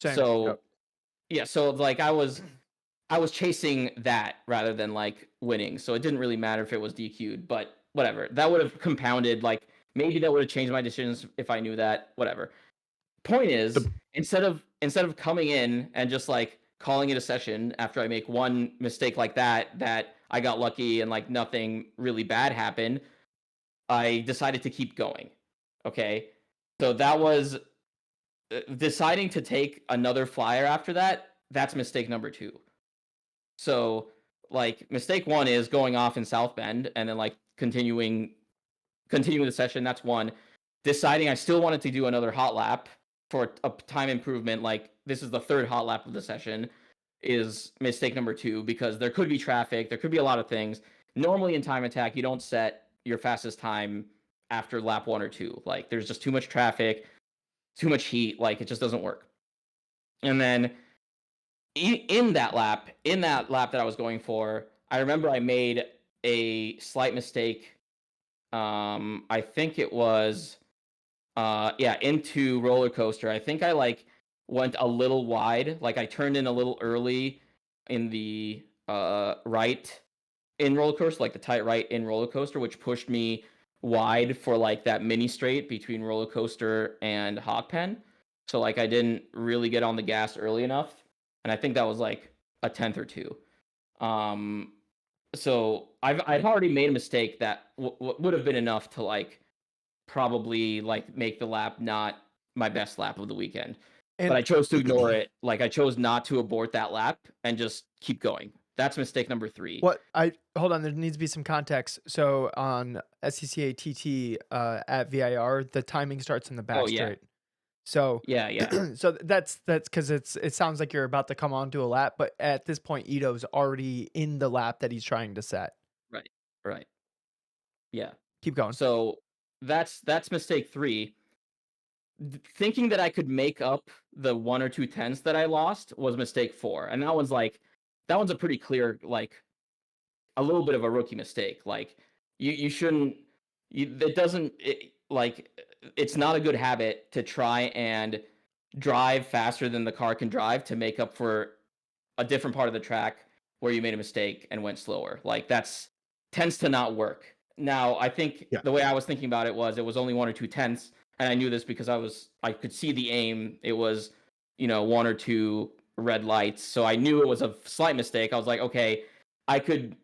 Same. So Yep. yeah, so like I was chasing that rather than like winning. So it didn't really matter if it was DQ'd, but whatever. That would have compounded, like maybe that would have changed my decisions if I knew that, whatever. Point is, instead of coming in and just like calling it a session after I make one mistake like that I got lucky and like nothing really bad happened, I decided to keep going. Okay? So that was deciding to take another flyer after that. That's mistake number 2. So like mistake 1 is going off in South Bend and then like continuing the session. That's 1. Deciding I still wanted to do another hot lap for a time improvement. Like this is the 3rd hot lap of the session, is mistake number 2, because there could be traffic. There could be a lot of things. Normally in time attack, you don't set your fastest time after lap 1 or 2. Like there's just too much traffic, too much heat. Like it just doesn't work. And then in that lap that I was going for, I remember I made a slight mistake. I think it was into roller coaster. I think I like went a little wide. Like I turned in a little early in the right in roller coaster, like the tight right in roller coaster, which pushed me wide for like that mini straight between roller coaster and hot pen. So like I didn't really get on the gas early enough, and I think that was like a 10th or 2. So I've already made a mistake that would have been enough to like probably like make the lap not my best lap of the weekend. And But I chose to ignore it. Like I chose not to abort that lap and just keep going. That's mistake number 3. hold on, there needs to be some context. So on SCCA TT at VIR, the timing starts in the back Oh, yeah. straight. So Yeah. so that's because it sounds like you're about to come onto a lap, but at this point Ito's already in the lap that he's trying to set. Right. Yeah. Keep going. So that's mistake 3. Thinking that I could make up the 1 or 2 tenths that I lost was mistake 4. And that one's a pretty clear, like a little bit of a rookie mistake. Like you shouldn't, it's not a good habit to try and drive faster than the car can drive to make up for a different part of the track where you made a mistake and went slower. Like tends to not work. Now, I think the way I was thinking about it was only 1 or 2 tenths. And I knew this because I could see the aim. It was, 1 or 2 red lights. So I knew it was a slight mistake. I was like, okay, I could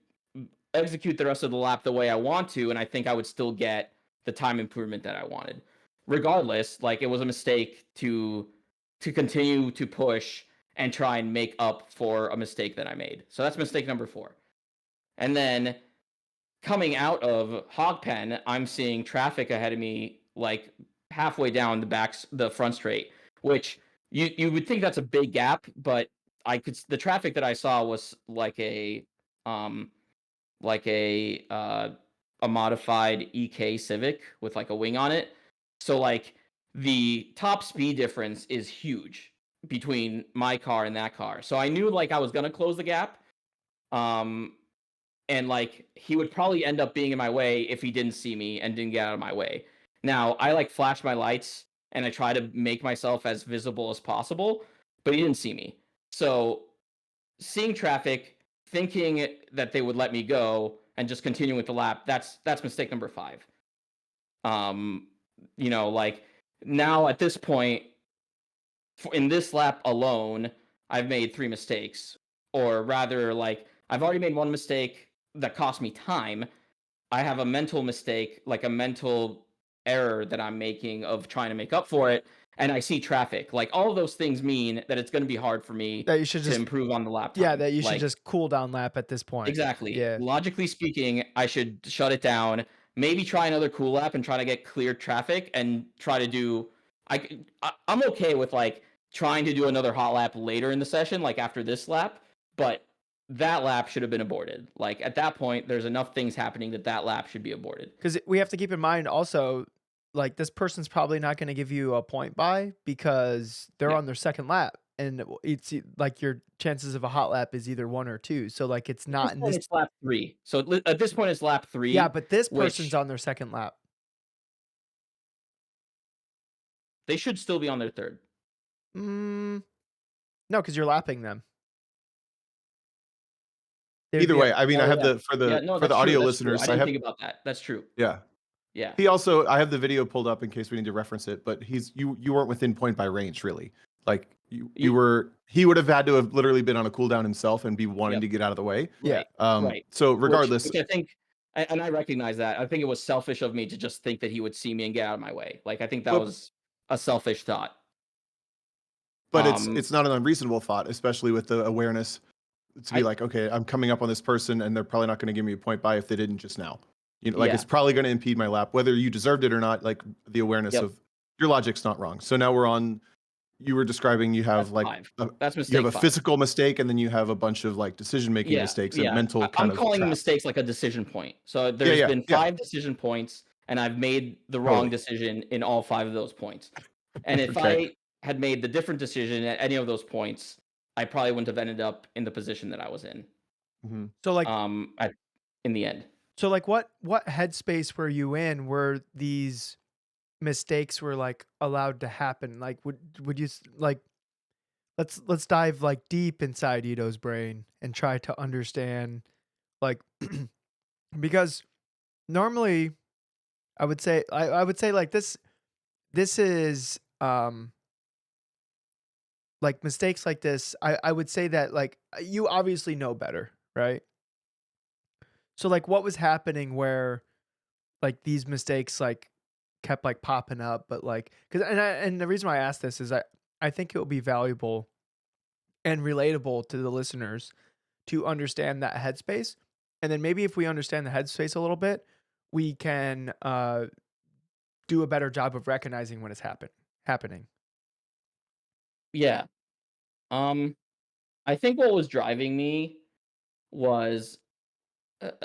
execute the rest of the lap the way I want to, and I think I would still get the time improvement that I wanted. Regardless, like it was a mistake to continue to push and try and make up for a mistake that I made. So that's mistake number 4. And then coming out of Hogpen, I'm seeing traffic ahead of me, like halfway down the front straight, which you would think that's a big gap, but the traffic that I saw was like a modified EK Civic with like a wing on it. So like the top speed difference is huge between my car and that car. So I knew like I was gonna close the gap. And like he would probably end up being in my way if he didn't see me and didn't get out of my way. Now I like flash my lights and I try to make myself as visible as possible, but he didn't see me. So seeing traffic, thinking that they would let me go and just continuing with the lap, that's mistake number 5. Like now at this point, in this lap alone, I've made 3 mistakes, or rather, like I've already made 1 mistake that cost me time. I have a mental mistake, like a mental error that I'm making of trying to make up for it, and I see traffic. Like all of those things mean that it's going to be hard for me That you should to just improve on the lap time. Yeah, that you should Like, just cool down lap at this point. exactly. Yeah. Logically speaking, I should shut it down, maybe try another cool lap and try to get clear traffic and try to do. I'm okay with like trying to do another hot lap later in the session, like after this lap, but that lap should have been aborted. Like at that point, there's enough things happening that lap should be aborted. Because we have to keep in mind also, like this person's probably not going to give you a point by because they're on their second lap. And it's like your chances of a hot lap is either 1 or 2. So like it's not in this. It's lap 3. So at this point, it's lap 3. Yeah, but this person's on their second lap. They should still be on their third. No, because you're lapping them. Either way, I mean, I have for the audio listeners. I didn't think about that. That's true. Yeah. Yeah. I have the video pulled up in case we need to reference it, but you weren't within point by range really. Like he would have had to have literally been on a cooldown himself and be wanting to get out of the way. Yeah. Right. So regardless, which I think, and I recognize that. I think it was selfish of me to just think that he would see me and get out of my way. Like I think that was a selfish thought. But it's not an unreasonable thought, especially with the awareness to be like, okay, I'm coming up on this person and they're probably not going to give me a point by if they didn't just now. It's probably going to impede my lap, whether you deserved it or not. Like the awareness of your logic's not wrong. So now we're on. You were describing you have that's mistake. You have a physical mistake, and then you have a bunch of like decision making mistakes and mental. I'm calling mistakes like a decision point. So there's been 5 decision points, and I've made the wrong decision in all 5 of those points. And if I had made the different decision at any of those points, I probably wouldn't have ended up in the position that I was in. Mm-hmm. So like in the end. So like what headspace were you in where these mistakes were like allowed to happen? Like would you like let's dive like deep inside Ito's brain and try to understand like because normally I would say like this is like mistakes like this I would say that like you obviously know better, right? So like what was happening where like these mistakes like kept like popping up, but like, and the reason why I asked this is I think it will be valuable and relatable to the listeners to understand that headspace. And then maybe if we understand the headspace a little bit, we can do a better job of recognizing when it's happening. Yeah. I think what was driving me was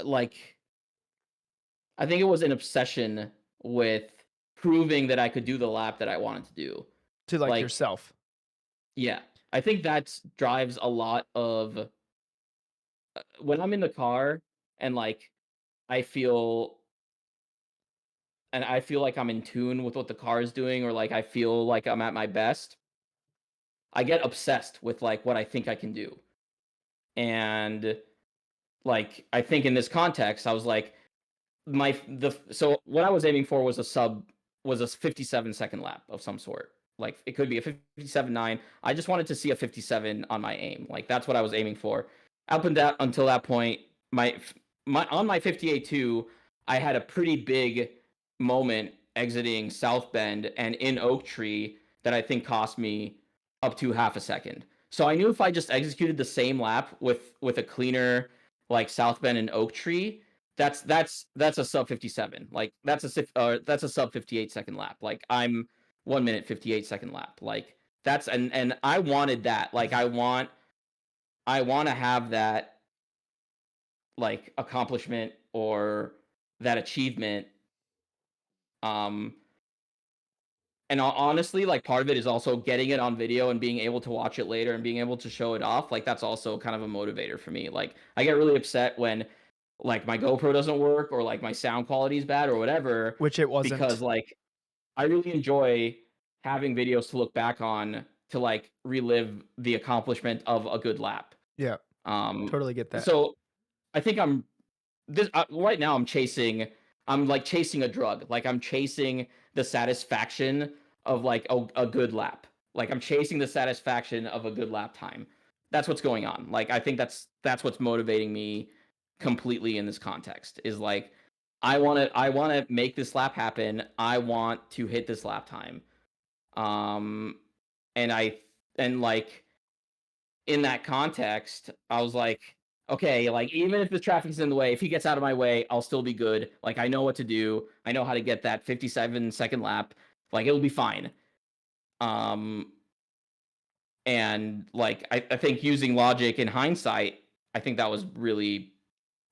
like I think it was an obsession with proving that I could do the lap that I wanted to do. To like Like, yourself. yeah, I think that drives a lot of when I'm in the car and like I feel I feel like I'm in tune with what the car is doing, or like I feel like I'm at my best. I get obsessed with like what I think I can do. And like I think in this context, I was like so what I was aiming for was a 57-second lap of some sort. Like it could be a 57.9. I just wanted to see a 57 on my aim. Like that's what I was aiming for. Up and that until that point, my on my 58.2, I had a pretty big moment exiting South Bend and in Oak Tree that I think cost me up to half a second. So I knew if I just executed the same lap with a cleaner like South Bend and Oak Tree, that's a sub 57. Like that's a sub 58-second lap. Like I'm 1 minute 58-second lap. Like that's and I wanted that. Like I want to have that like accomplishment or that achievement. Um and honestly, like part of it is also getting it on video and being able to watch it later and being able to show it off. Like that's also kind of a motivator for me. Like I get really upset when like my GoPro doesn't work or like my sound quality is bad or whatever, Which it wasn't. because like I really enjoy having videos to look back on to like relive the accomplishment of a good lap. Yeah. Totally get that. So I think right now I'm like chasing a drug. Like I'm chasing the satisfaction of like a good lap. Like I'm chasing the satisfaction of a good lap time. That's what's going on. Like I think that's what's motivating me completely in this context is like I want to make this lap happen. I want to hit this lap time. And like in that context, I was like, okay, like even if the traffic's in the way, if he gets out of my way, I'll still be good. Like I know what to do. I know how to get that 57-second lap. Like it'll be fine. And like I think using logic in hindsight, I think that was really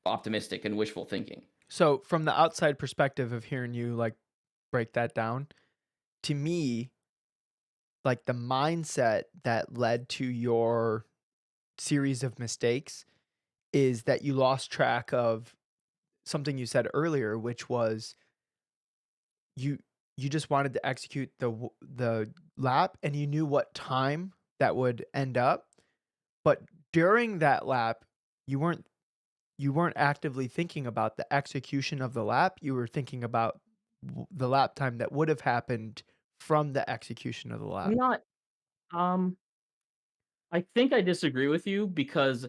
optimistic and wishful thinking. So from the outside perspective of hearing you like break that down, to me, like the mindset that led to your series of mistakes is that you lost track of something you said earlier, which was you just wanted to execute the lap and you knew what time that would end up, but during that lap you weren't actively thinking about the execution of the lap. You were thinking about the lap time that would have happened from the execution of the lap. I'm not I think I disagree with you because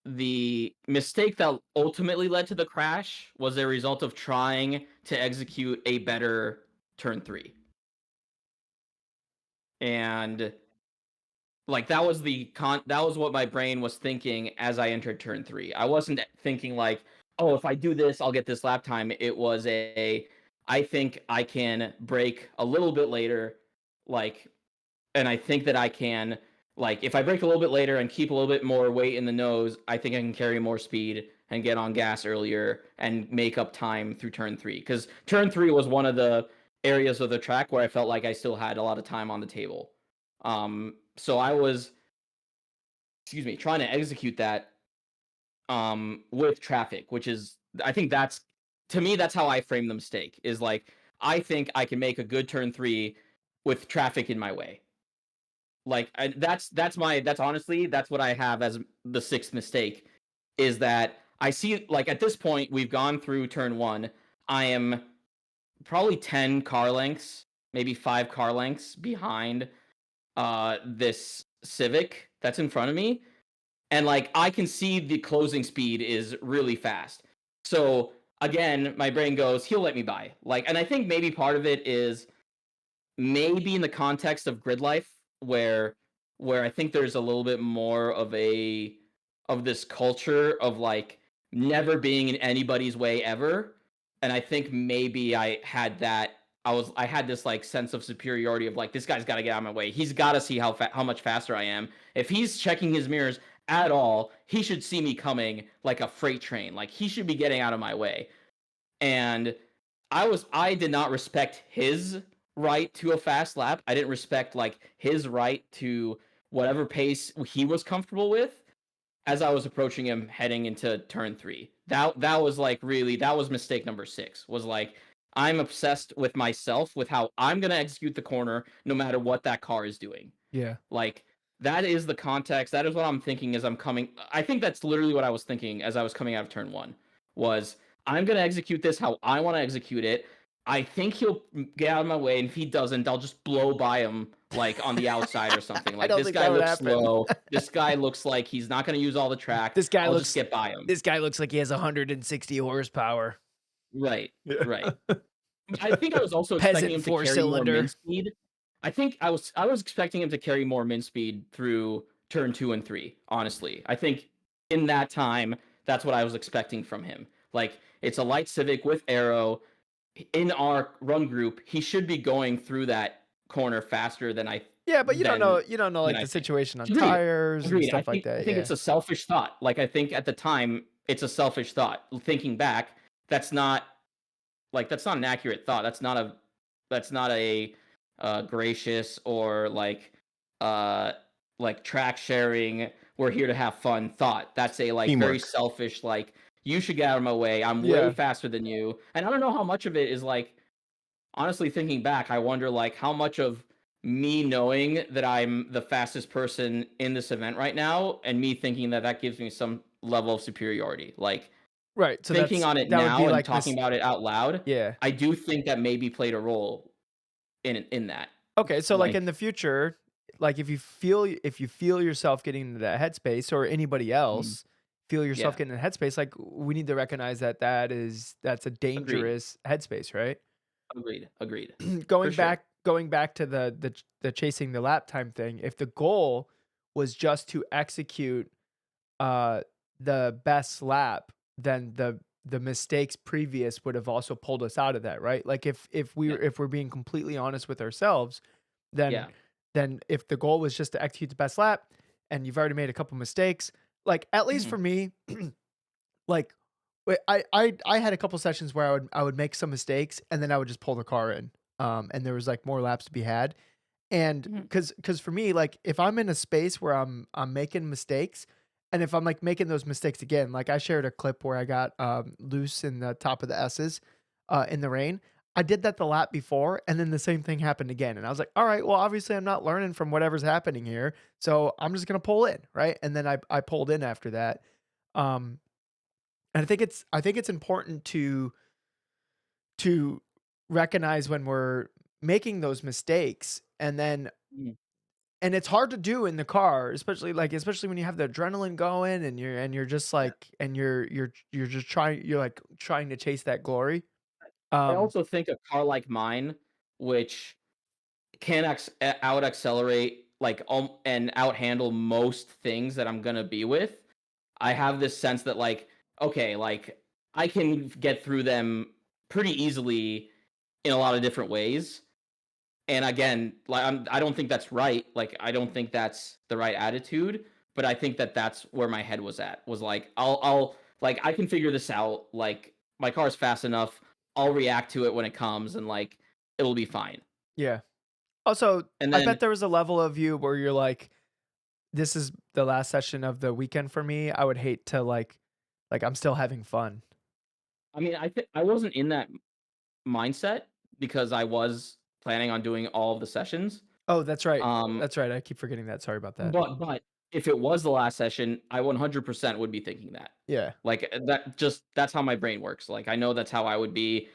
the mistake that ultimately led to the crash was a result of trying to execute a better turn 3. And like that was what my brain was thinking as I entered turn 3. I wasn't thinking like, oh, if I do this, I'll get this lap time. It was I think I can brake a little bit later, like, and I think that I can, like, if I brake a little bit later and keep a little bit more weight in the nose, I think I can carry more speed and get on gas earlier and make up time through turn 3. Because turn 3 was one of the areas of the track where I felt like I still had a lot of time on the table. So I was, trying to execute that with traffic, which is, I think to me, that's how I frame the mistake, is like, I think I can make a good turn 3 with traffic in my way. Like that's honestly, that's what I have as the 6th mistake, is that I see, like, at this point, we've gone through turn 1. I am probably 10 car lengths, maybe 5 car lengths behind this Civic that's in front of me. And like I can see the closing speed is really fast. So again, my brain goes, he'll let me by. Like, and I think maybe part of it is maybe in the context of grid life, where I think there's a little bit more of this culture of like never being in anybody's way ever. And I think maybe I had that. I had this like sense of superiority of like, this guy's got to get out of my way. He's got to see how much faster I am. If he's checking his mirrors at all, he should see me coming like a freight train. Like, he should be getting out of my way. And I did not respect his right to a fast lap. I didn't respect like his right to whatever pace he was comfortable with as I was approaching him heading into turn 3. That was like, really, that was mistake number 6. Was like, I'm obsessed with myself, with how I'm going to execute the corner no matter what that car is doing. Yeah. Like, that is the context. That is what I'm thinking as I'm coming. I think that's literally what I was thinking as I was coming out of turn 1 was, I'm going to execute this how I want to execute it. I think he'll get out of my way, and if he doesn't, I'll just blow by him like on the outside or something. Like, this guy looks slow. This guy looks like he's not going to use all the track. I'll just get by him. This guy looks like he has 160 horsepower. Right, right. I think I was also expecting him to carry more min speed. I think I was expecting him to carry more min speed through turn 2 and 3. Honestly, I think in that time, that's what I was expecting from him. Like, it's a light Civic with aero. In our run group, he should be going through that corner faster than I. Yeah, but you don't know like the situation on tires and stuff like that. I think it's a selfish thought. Like, I think at the time it's a selfish thought. Thinking back, that's not an accurate thought. That's not a gracious or like track sharing, we're here to have fun thought. That's a like teamwork. Very selfish, like, you should get out of my way. I'm way faster than you. And I don't know how much of it is like, honestly, thinking back, I wonder like how much of me knowing that I'm the fastest person in this event right now and me thinking that gives me some level of superiority. Like, right. So thinking on it now and talking about it out loud. Yeah. I do think that maybe played a role in that. Okay. So like in the future, like if you feel yourself getting into that headspace, or anybody else feel yourself getting in a headspace, like, we need to recognize that's a dangerous headspace, right? Agreed. Going back to the chasing the lap time thing, if the goal was just to execute the best lap, then the mistakes previous would have also pulled us out of that, right? Like, if we're being completely honest with ourselves, then if the goal was just to execute the best lap and you've already made a couple mistakes, like, at least for me, like, I had a couple sessions where I would make some mistakes and then I would just pull the car in, and there was like more laps to be had, and because for me, like, if I'm in a space where I'm making mistakes, and if I'm like making those mistakes again, like I shared a clip where I got loose in the top of the S's in the rain. I did that the lap before, and then the same thing happened again. And I was like, all right, well, obviously I'm not learning from whatever's happening here, so I'm just gonna pull in, right? And then I pulled in after that. And I think it's important to recognize when we're making those mistakes, and then and it's hard to do in the car, especially when you have the adrenaline going and you're just like and you're just trying to chase that glory. I also think a car like mine, which can out accelerate like and out handle most things that I'm gonna be with, I have this sense that like, okay, like, I can get through them pretty easily in a lot of different ways. And again, like, I don't think that's right. Like, I don't think that's the right attitude. But I think that's where my head was at. Was like, I'll like, I can figure this out. Like, my car's fast enough. I'll react to it when it comes, and like, it'll be fine. Yeah. Also, and then, I bet there was a level of you where you're like, this is the last session of the weekend for me. I would hate to like I'm still having fun. I mean, I wasn't in that mindset because I was planning on doing all of the sessions. Oh, that's right. That's right. I keep forgetting that. Sorry about that. But if it was the last session, I 100% would be thinking that. Yeah. Like, that's how my brain works. Like, I know that's how I would be.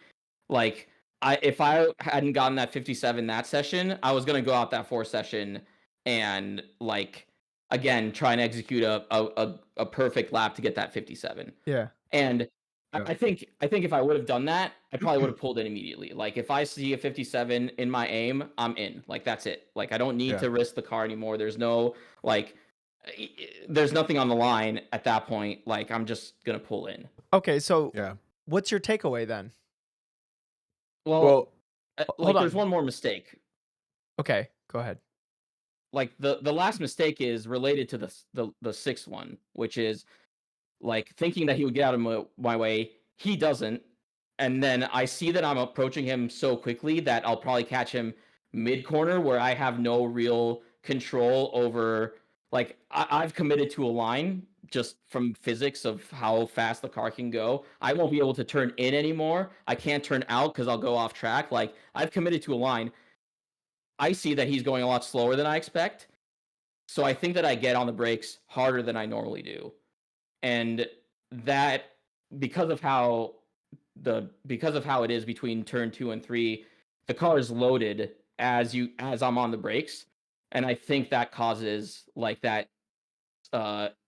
Like, if I hadn't gotten that 57 that session, I was gonna go out that 4th session and like, again, try and execute a perfect lap to get that 57. Yeah. And I think if I would have done that, I probably would have pulled in immediately. Like if I see a 57 in my aim, I'm in. Like that's it. Like I don't need to risk the car anymore. There's no there's nothing on the line at that point. Like I'm just gonna pull in. Okay, so what's your takeaway then? Well, hold there's on. one more mistake. Okay, go ahead. Like the last mistake is related to the sixth one, which is like thinking that he would get out of my way. He doesn't. And then I see that I'm approaching him so quickly that I'll probably catch him mid-corner where I have no real control over. Like, I've committed to a line just from physics of how fast the car can go. I won't be able to turn in anymore. I can't turn out because I'll go off track. Like, I've committed to a line. I see that he's going a lot slower than I expect. So I think that I get on the brakes harder than I normally do. And that, because of how it is between turn 2 and 3, the car is loaded as I'm on the brakes, and I think that causes like that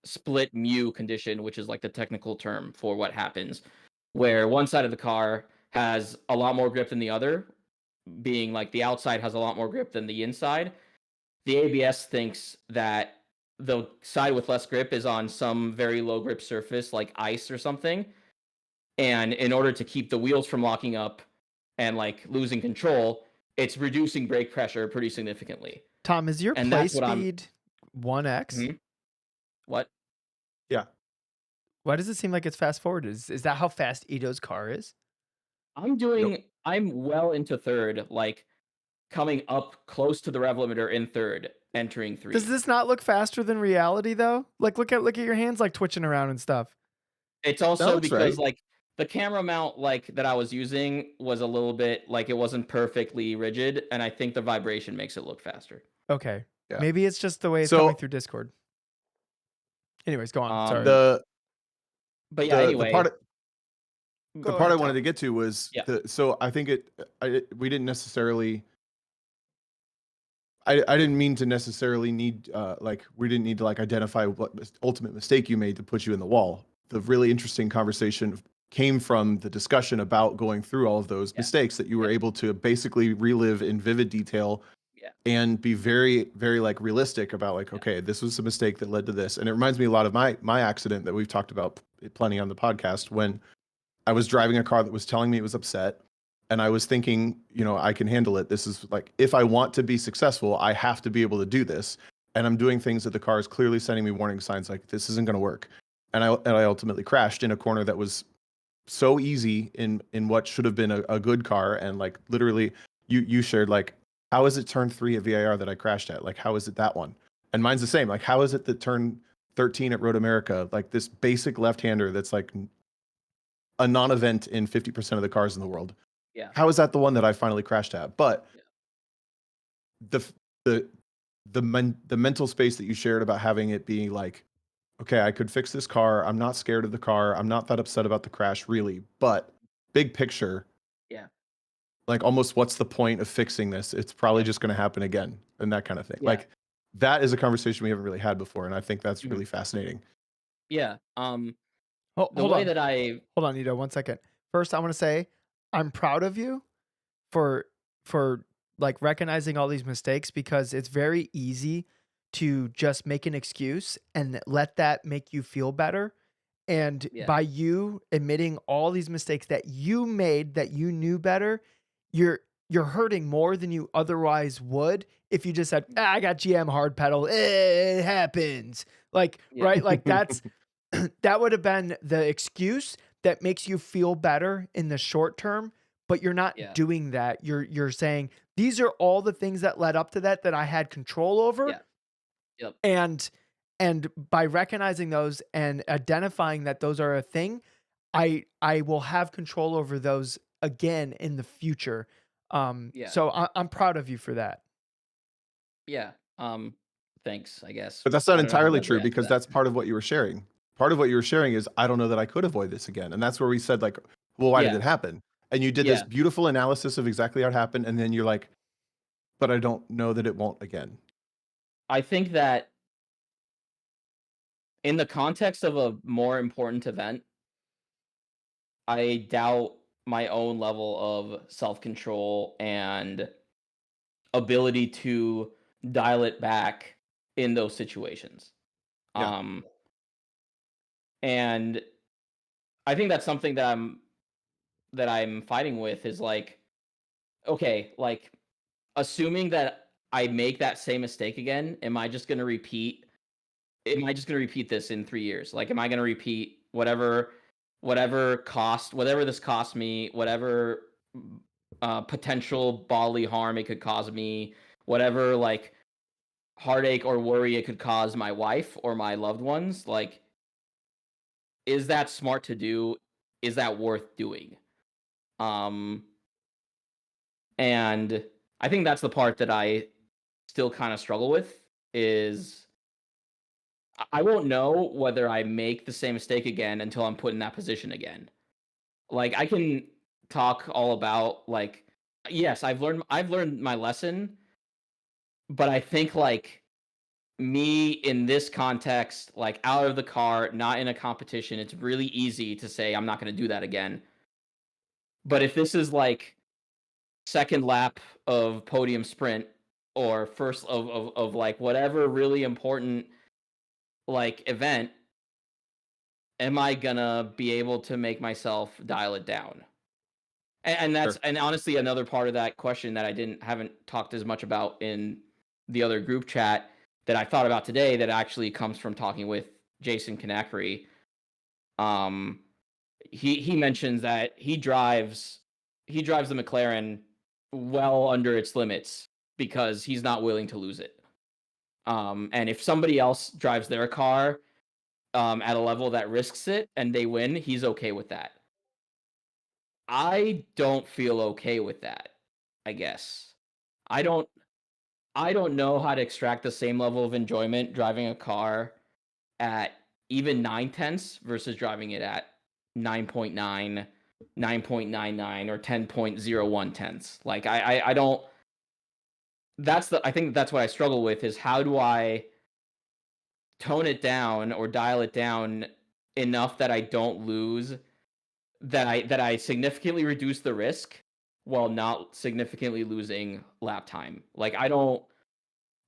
split mu condition, which is like the technical term for what happens, where one side of the car has a lot more grip than the other, being like the outside has a lot more grip than the inside. The ABS thinks that the side with less grip is on some very low grip surface like ice or something. And in order to keep the wheels from locking up and like losing control, it's reducing brake pressure pretty significantly. Tom, is your And play that's what speed 1x? What? Yeah. Why does it seem like it's fast forward? Is that how fast Ido's car is? I'm well into third, like coming up close to the rev limiter in third, entering 3. Does this not look faster than reality though? Like look at your hands like twitching around and stuff. It's also because like the camera mount like that I was using was a little bit like it wasn't perfectly rigid, and I think the vibration makes it look faster. Okay. Yeah. Maybe it's just the way it's coming through Discord. Anyways, go on. Sorry. But yeah, anyway. The part I wanted to get to was so I think we didn't necessarily I didn't mean to necessarily need we didn't need to like identify what ultimate mistake you made to put you in the wall. The really interesting conversation came from the discussion about going through all of those mistakes that you were able to basically relive in vivid detail and be very, very like realistic about like, okay, this was a mistake that led to this. And it reminds me a lot of my accident that we've talked about plenty on the podcast when I was driving a car that was telling me it was upset. And I was thinking, I can handle it. This is like, if I want to be successful, I have to be able to do this. And I'm doing things that the car is clearly sending me warning signs like this isn't going to work. And I ultimately crashed in a corner that was so easy in what should have been a good car. And like literally you shared like, how is it turn 3 at VIR that I crashed at? Like, how is it that one? And mine's the same. Like, how is it that turn 13 at Road America, like this basic left-hander that's like a non-event in 50% of the cars in the world? Yeah. How is that the one that I finally crashed at? But the mental space that you shared about having it be like, okay, I could fix this car. I'm not scared of the car. I'm not that upset about the crash really, but big picture. Yeah. Like almost what's the point of fixing this? It's probably just going to happen again and that kind of thing. Yeah. Like that is a conversation we haven't really had before. And I think that's really fascinating. Yeah. Hold on, Ido, 1 second. First, I want to say I'm proud of you for like recognizing all these mistakes because it's very easy to just make an excuse and let that make you feel better. And by you admitting all these mistakes that you made that you knew better, you're hurting more than you otherwise would if you just said, I got GM hard pedal. It happens. Like, right? Like that's that would have been the excuse that makes you feel better in the short term, but you're not doing that. You're saying these are all the things that led up to that I had control over. Yeah. Yep. And by recognizing those and identifying that those are a thing, I will have control over those again in the future. So I'm proud of you for that. Yeah. Thanks, I guess. But that's not entirely true because that's part of what you were sharing. Part of what you were sharing is I don't know that I could avoid this again. And that's where we said like, well, why did it happen? And you did this beautiful analysis of exactly how it happened. And then you're like, but I don't know that it won't again. I think that in the context of a more important event, I doubt my own level of self-control and ability to dial it back in those situations. Yeah. And I think that's something that I'm fighting with is like, okay, like assuming that I make that same mistake again, am I just going to repeat this in 3 years? Like, am I going to repeat whatever this cost me, whatever potential bodily harm it could cause me, whatever like heartache or worry it could cause my wife or my loved ones? Like, is that smart to do? Is that worth doing? Um, and I think that's the part that I still kind of struggle with is I won't know whether I make the same mistake again until I'm put in that position again. Like I can talk all about like yes, I've learned my lesson, but I think like me in this context, like out of the car, not in a competition, it's really easy to say I'm not going to do that again. But if this is like second lap of podium sprint or first of like whatever really important like event, am I gonna be able to make myself dial it down? And that's Sure. and honestly another part of that question that I haven't talked as much about in the other group chat that I thought about today that actually comes from talking with Jason Kanakri. Um, he mentions that he drives the McLaren well under its limits because he's not willing to lose it. And if somebody else drives their car at a level that risks it and they win, he's okay with that. I don't feel okay with that, I guess. I don't know how to extract the same level of enjoyment driving a car at even 9/10 versus driving it at 9.9, 9.99, or 10.01 tenths. Like I don't I think that's what I struggle with is how do I tone it down or dial it down enough that I don't lose that I significantly reduce the risk while not significantly losing lap time. Like I don't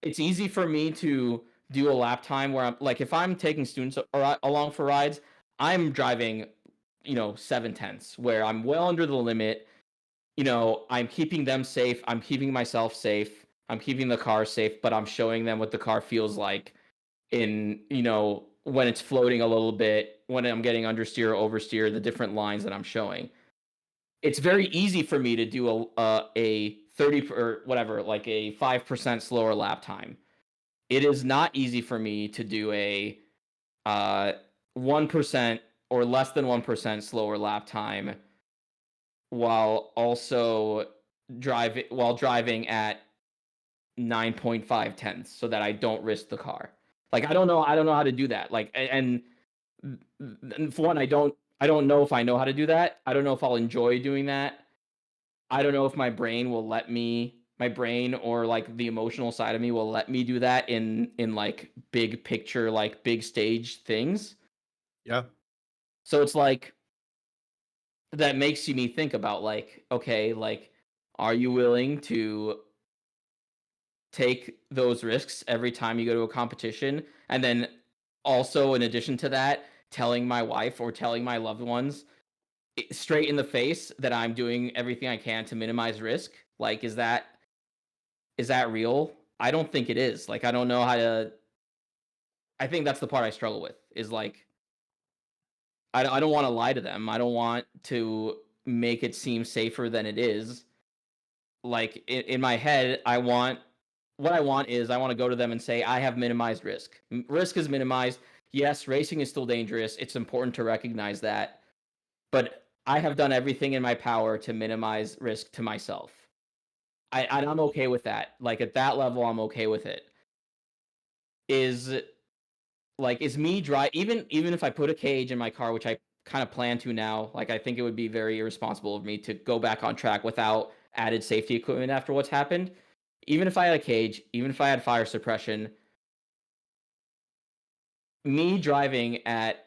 it's easy for me to do a lap time where I'm like if I'm taking students along for rides, I'm driving, 7/10 where I'm well under the limit. I'm keeping them safe, I'm keeping myself safe, I'm keeping the car safe, but I'm showing them what the car feels like in, when it's floating a little bit, when I'm getting understeer or oversteer, the different lines that I'm showing. It's very easy for me to do a 30 or whatever, like a 5% slower lap time. It is not easy for me to do a 1% or less than 1% slower lap time while also driving at 9.5 tenths so that I don't risk the car. Like I don't know how to do that. Like and for one, I don't know if I know how to do that. I don't know if I'll enjoy doing that. I don't know if my brain or like the emotional side of me will let me do that in like big picture, like big stage things. Yeah. So it's like that makes me think about like, okay, like, are you willing to take those risks every time you go to a competition? And then also, in addition to that, telling my wife or telling my loved ones straight in the face that I'm doing everything I can to minimize risk. Like, is that real? I don't think it is. Like, I don't know how to. I think that's the part I struggle with. Is like, I don't want to lie to them. I don't want to make it seem safer than it is. Like in my head, I want to go to them and say I have minimized risk. Risk is minimized. Yes, racing is still dangerous. It's important to recognize that, but I have done everything in my power to minimize risk to myself. I'm okay with that. Like at that level, I'm okay with it. Is me drive even if I put a cage in my car, which I kind of plan to now. Like I think it would be very irresponsible of me to go back on track without added safety equipment after what's happened. Even if I had a cage, even if I had fire suppression, me driving at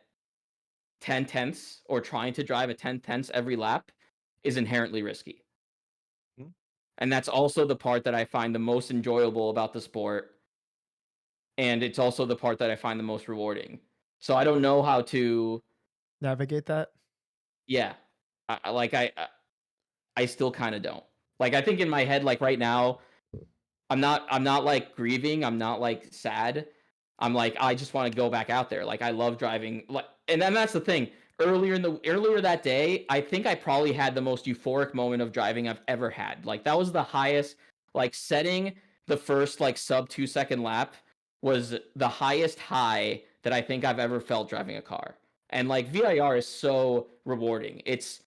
10/10ths or trying to drive a 10/10ths every lap is inherently risky. And that's also the part that I find the most enjoyable about the sport. And it's also the part that I find the most rewarding. So I don't know how to navigate that. Yeah. I still kind of don't. Like I think in my head like right now I'm not like grieving, I'm not like sad. I'm like I just want to go back out there. Like I love driving like and then that's the thing. Earlier that day, I think I probably had the most euphoric moment of driving I've ever had. Like that was the highest like setting the first like sub 2 second lap was the highest high that I think I've ever felt driving a car. And like VIR is so rewarding. It's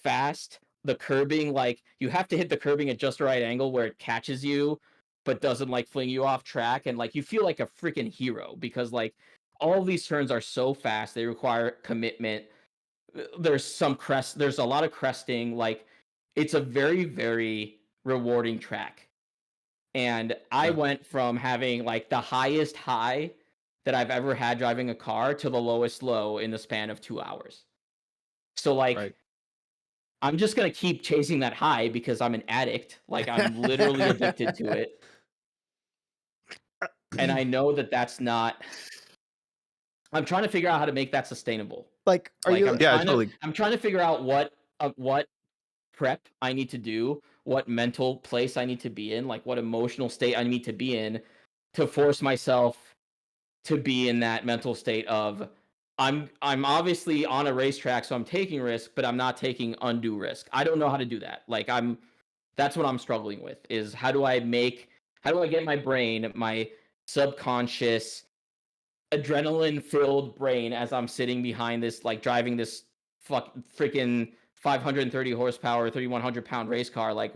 fast. The curbing, like you have to hit the curbing at just the right angle where it catches you, but doesn't like fling you off track, and like you feel like a freaking hero because like all of these turns are so fast. They require commitment. There's a lot of cresting. Like it's a very, very rewarding track. And I went from having like the highest high that I've ever had driving a car to the lowest low in the span of 2 hours. So like I'm just going to keep chasing that high because I'm an addict. Like I'm literally addicted to it. And I know that that's not I'm trying to figure out how to make that sustainable. Like, I'm trying to figure out what prep I need to do, what mental place I need to be in, like what emotional state I need to be in to force myself to be in that mental state of I'm obviously on a racetrack, so I'm taking risk, but I'm not taking undue risk. I don't know how to do that. Like that's what I'm struggling with is how do I get my brain, my subconscious adrenaline filled brain as I'm sitting behind this, like driving this freaking 530 horsepower, 3,100 pound race car. Like,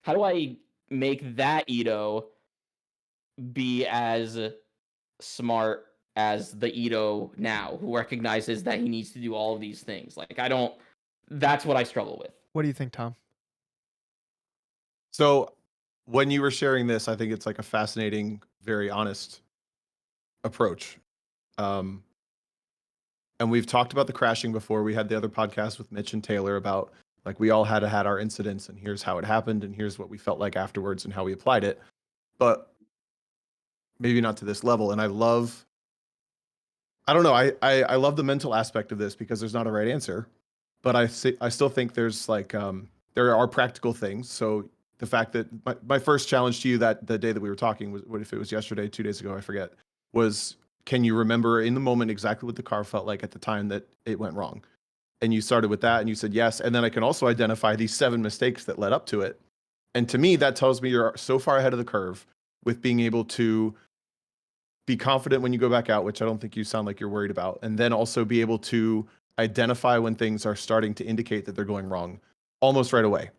how do I make that Ido be as smart as the Ido now, who recognizes that he needs to do all of these things? Like, that's what I struggle with. What do you think, Tom? So when you were sharing this, I think it's like a fascinating, very honest approach. And we've talked about the crashing before. We had the other podcast with Mitch and Taylor about like we all had our incidents and here's how it happened and here's what we felt like afterwards and how we applied it. But maybe not to this level. And I love the mental aspect of this because there's not a right answer. But I still think there's like there are practical things. So the fact that my first challenge to you that the day that we were talking was, what if it was yesterday, 2 days ago, I forget, was can you remember in the moment exactly what the car felt like at the time that it went wrong? And you started with that and you said yes. And then I can also identify these 7 mistakes that led up to it. And to me, that tells me you're so far ahead of the curve with being able to be confident when you go back out, which I don't think you sound like you're worried about. And then also be able to identify when things are starting to indicate that they're going wrong almost right away.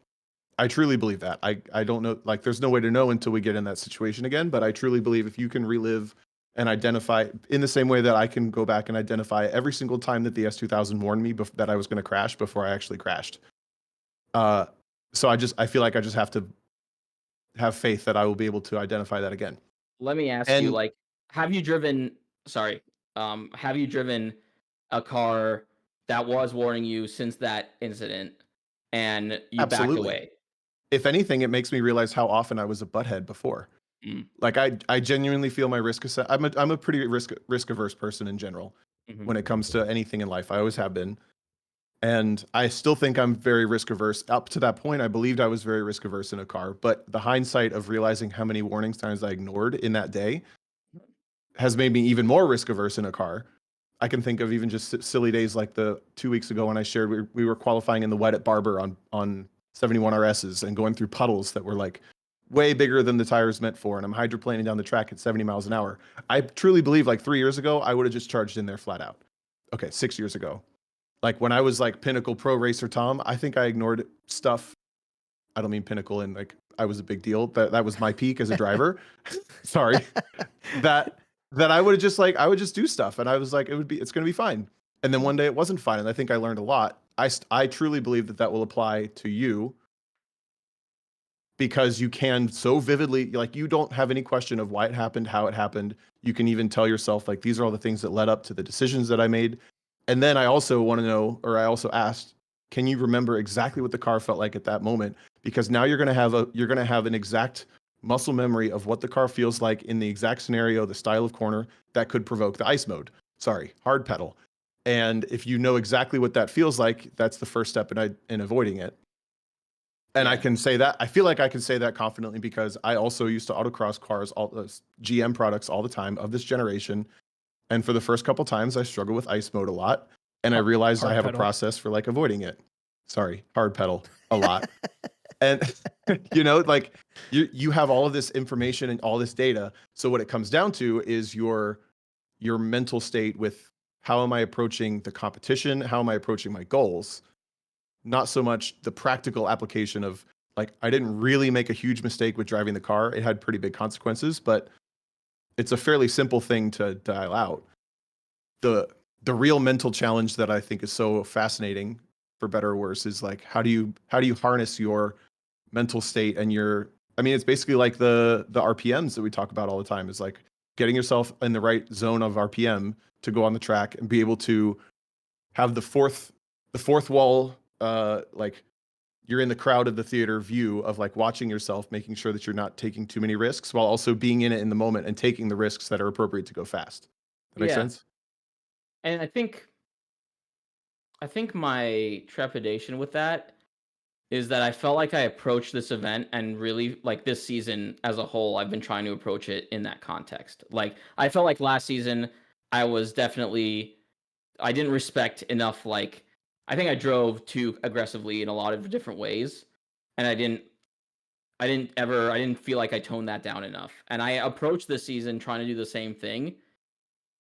I truly believe that. I don't know, like there's no way to know until we get in that situation again, but I truly believe if you can relive and identify in the same way that I can go back and identify every single time that the S2000 warned me that I was going to crash before I actually crashed. So I feel like I just have to have faith that I will be able to identify that again. Let me ask you, like, have you driven a car that was warning you since that incident and you backed away? If anything, it makes me realize how often I was a butthead before. Like I genuinely feel my risk assess. I'm a pretty risk averse person in general when it comes to anything in life. I always have been. And I still think I'm very risk averse. Up to that point, I believed I was very risk averse in a car. But the hindsight of realizing how many warning signs I ignored in that day has made me even more risk averse in a car. I can think of even just silly days like the 2 weeks ago when I shared we were qualifying in the wet at Barber on 71 RSs and going through puddles that were like way bigger than the tires meant for. And I'm hydroplaning down the track at 70 miles an hour. I truly believe like 3 years ago, I would have just charged in there flat out. Okay, 6 years ago. Like when I was like Pinnacle Pro Racer Tom, I think I ignored stuff. I don't mean Pinnacle and like I was a big deal. That was my peak as a driver. Sorry. That I would have just like, I would just do stuff. And I was like, it's going to be fine. And then one day it wasn't fine. And I think I learned a lot. I truly believe that will apply to you because you can so vividly, like you don't have any question of why it happened, how it happened. You can even tell yourself like, these are all the things that led up to the decisions that I made. And then I also want to know, or I also asked, can you remember exactly what the car felt like at that moment? Because now you're going to have an exact muscle memory of what the car feels like in the exact scenario, the style of corner that could provoke the ice mode. Sorry, hard pedal. And if you know exactly what that feels like, that's the first step in avoiding it. And I can say that, I feel like I can say that confidently because I also used to autocross cars, all those GM products all the time of this generation. And for the first couple times, I struggled with ice mode a lot. And I realized I have a process for like avoiding it. Sorry, hard pedal a lot. And like you have all of this information and all this data. So what it comes down to is your mental state with how am I approaching the competition? How am I approaching my goals? Not so much the practical application of like, I didn't really make a huge mistake with driving the car. It had pretty big consequences, but it's a fairly simple thing to dial out. The real mental challenge that I think is so fascinating, for better or worse, is like how do you harness your mental state and it's basically like the RPMs that we talk about all the time, is like getting yourself in the right zone of RPM to go on the track and be able to have the fourth wall, like you're in the crowd of the theater view of like watching yourself, making sure that you're not taking too many risks while also being in it in the moment and taking the risks that are appropriate to go fast. That makes sense? And I think my trepidation with that is that I felt like I approached this event and really like this season as a whole, I've been trying to approach it in that context. Like I felt like last season I didn't respect enough. Like I think I drove too aggressively in a lot of different ways, and I didn't feel like I toned that down enough. And I approached this season trying to do the same thing.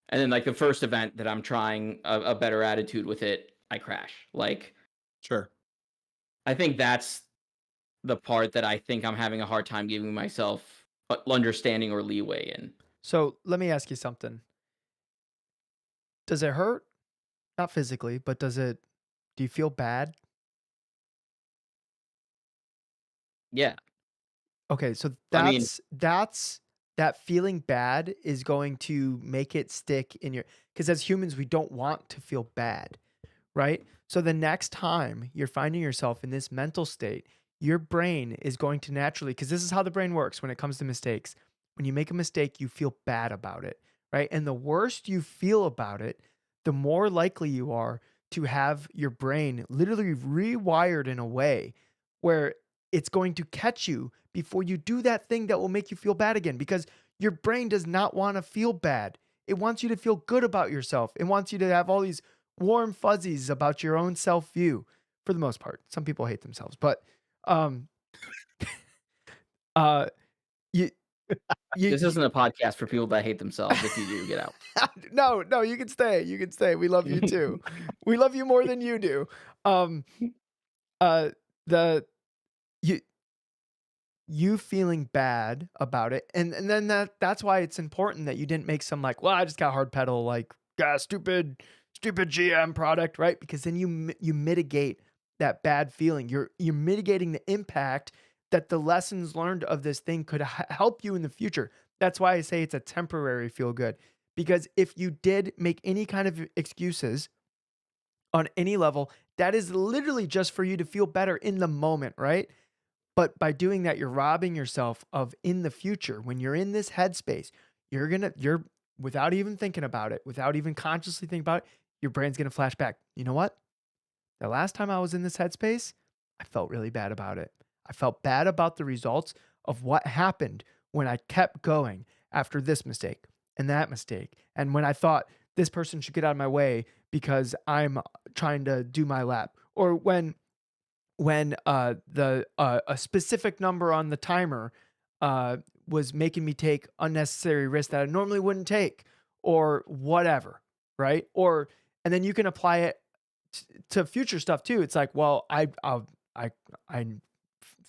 And then like the first event that I'm trying a better attitude with it, I crash. Like, Sure. I think that's the part that I think I'm having a hard time giving myself understanding or leeway in. So let me ask you something. Does it hurt? Not physically, but do you feel bad? Yeah. Okay, so I mean, that's that feeling bad is going to make it stick in your, because as humans we don't want to feel bad, right? So the next time you're finding yourself in this mental state, your brain is going to naturally, because this is how the brain works when it comes to mistakes. When you make a mistake, you feel bad about it, right? And the worse you feel about it, the more likely you are to have your brain literally rewired in a way where it's going to catch you before you do that thing that will make you feel bad again, because your brain does not want to feel bad. It wants you to feel good about yourself. It wants you to have all these warm fuzzies about your own self view for the most part. Some people hate themselves, but um uh you this isn't a podcast for people that hate themselves. If you do, get out. no, you can stay. You can stay. We love you too. We love you more than you do. Um the you feeling bad about it, and then that's why it's important that you didn't make some like, well, I just got hard pedal, like, stupid GM product, right? Because then you mitigate that bad feeling. You're mitigating the impact that the lessons learned of this thing could help you in the future. That's why I say it's a temporary feel good, because if you did make any kind of excuses on any level, that is literally just for you to feel better in the moment, right? But by doing that, you're robbing yourself of in the future. When you're in this headspace, you're without even thinking about it, without even consciously thinking about it, your brain's gonna flash back. You know what? The last time I was in this headspace, I felt really bad about it. I felt bad about the results of what happened when I kept going after this mistake and that mistake. And when I thought this person should get out of my way because I'm trying to do my lap. Or when the a specific number on the timer was making me take unnecessary risks that I normally wouldn't take, or whatever, right? Or and then you can apply it to future stuff too. It's like, well, I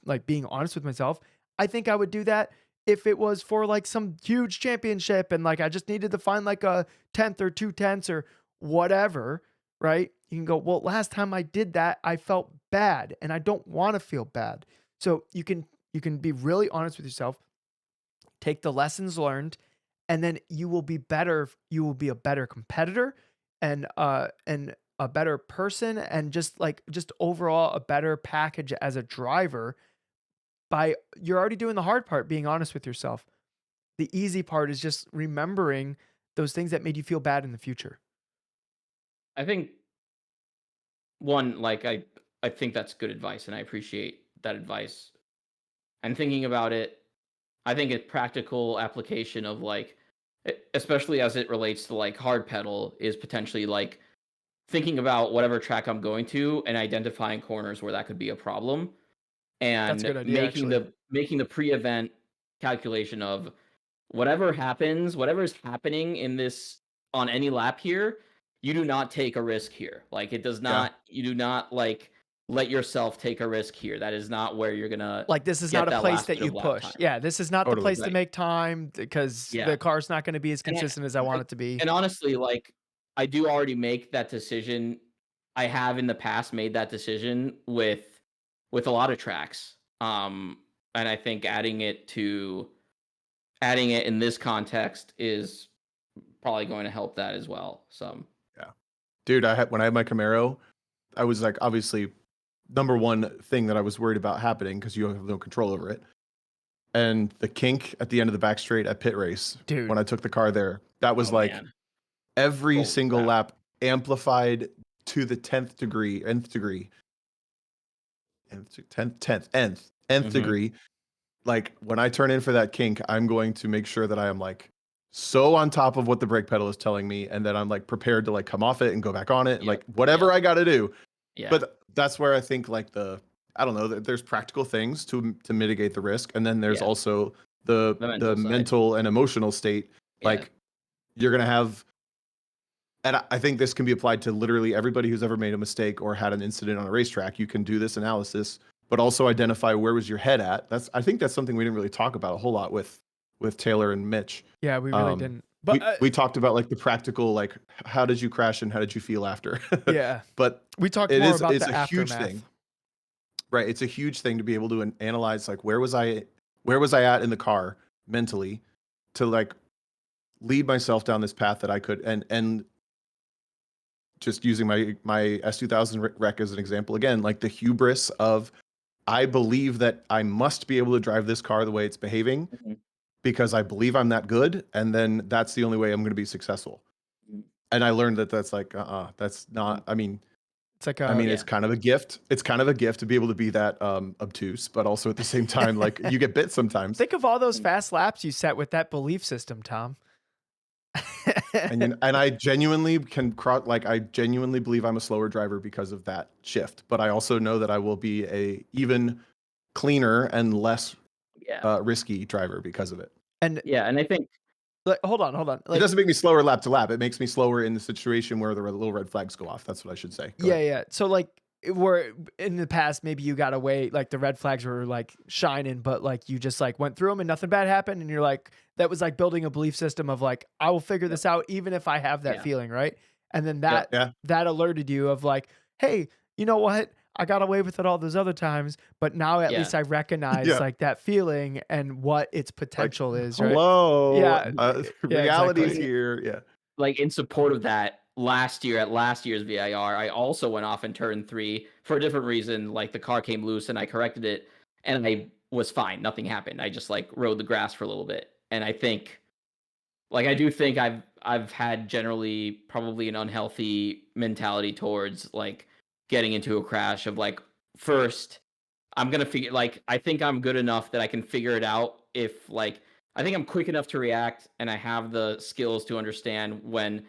like being honest with myself. I think I would do that if it was for like some huge championship and like I just needed to find like a 10th or 2/10 or whatever, right? You can go, well, last time I did that, I felt bad and I don't want to feel bad. So you can be really honest with yourself, take the lessons learned, and then you will be better. You will be a better competitor, and a better person, and just overall a better package as a driver. You're already doing the hard part, being honest with yourself. The easy part is just remembering those things that made you feel bad in the future. I think one, like I think that's good advice, and I appreciate that advice. And thinking about it, I think a practical application of like, especially as it relates to like hard pedal, is potentially like thinking about whatever track I'm going to and identifying corners where that could be a problem, That's a and good idea, actually. making the pre-event calculation of whatever happens, whatever is happening in this on any lap here, you do not take a risk here. Like it does not, you do not like let yourself take a risk here. That is not where you're gonna Like, this is get not a that place last that bit you of lap push. time. Yeah, this is not the Totally. place to Right. make time because Yeah. the car's not going to be as And consistent as I want it to be. And honestly, like I do already make that decision. I have in the past made that decision with a lot of tracks. And I think adding it in this context is probably going to help that as well. So Dude, when I had my Camaro, I was like, obviously, number one thing that I was worried about happening, because you have no control over it. And the kink at the end of the back straight at pit race, Dude. when I took the car there, that was like man. every Holy single crap. lap amplified to the 10th degree. Mhm. Degree. Like when I turn in for that kink, I'm going to make sure that I am like so on top of what the brake pedal is telling me, and that I'm like prepared to like come off it and go back on it, Yep, like whatever I got to do. Yeah. But that's where I think like I don't know, there's practical things to mitigate the risk, and then there's Yeah. also the mental side. mental and emotional state. Yeah. Like you're gonna have, and I think this can be applied to literally everybody who's ever made a mistake or had an incident on a racetrack. You can do this analysis, but also identify where was your head at. I think that's something we didn't really talk about a whole lot with Taylor and Mitch. Yeah, we really didn't. But we talked about like the practical, like how did you crash and how did you feel after? yeah, But we talked more about it's the a aftermath. huge thing, right? It's a huge thing to be able to analyze like where was I at in the car mentally, to like lead myself down this path that I could, and just using my S2000 wreck as an example again, like the hubris of I believe that I must be able to drive this car the way it's behaving Mhm. because I believe I'm that good, and then that's the only way I'm going to be successful. Mhm. And I learned that that's like that's not. I mean, It's like it's kind of a gift. It's kind of a gift to be able to be that obtuse, but also at the same time, like you get bit sometimes. think of all those fast laps you set with that belief system, Tom. And I genuinely I genuinely believe I'm a slower driver because of that shift. But I also know that I will be a even cleaner and less risky driver because of it. And and I think hold on. It doesn't make me slower lap to lap. It makes me slower in the situation where the little red flags go off. That's what I should say. Go ahead. Yeah. So like, where in the past maybe you got away, like the red flags were like shining, but like you just like went through them and nothing bad happened, and you're like, that was like building a belief system of like, I will figure this out even if I have that feeling, right? And then that alerted you of like, hey, you know what? I got away with it all those other times, but now at least I recognize like that feeling and what its potential like, is, right? Hello. Yeah. Reality's exactly. here. Yeah. like in support of that, last year's VIR, I also went off in turn 3 for a different reason. Like the car came loose and I corrected it, and I was fine. Nothing happened. I just like rode the grass for a little bit. And I think, like, I do think I've had generally probably an unhealthy mentality towards like getting into a crash of like, first I'm gonna figure, like, I think I'm good enough that I can figure it out. If like, I think I'm quick enough to react, and I have the skills to understand when,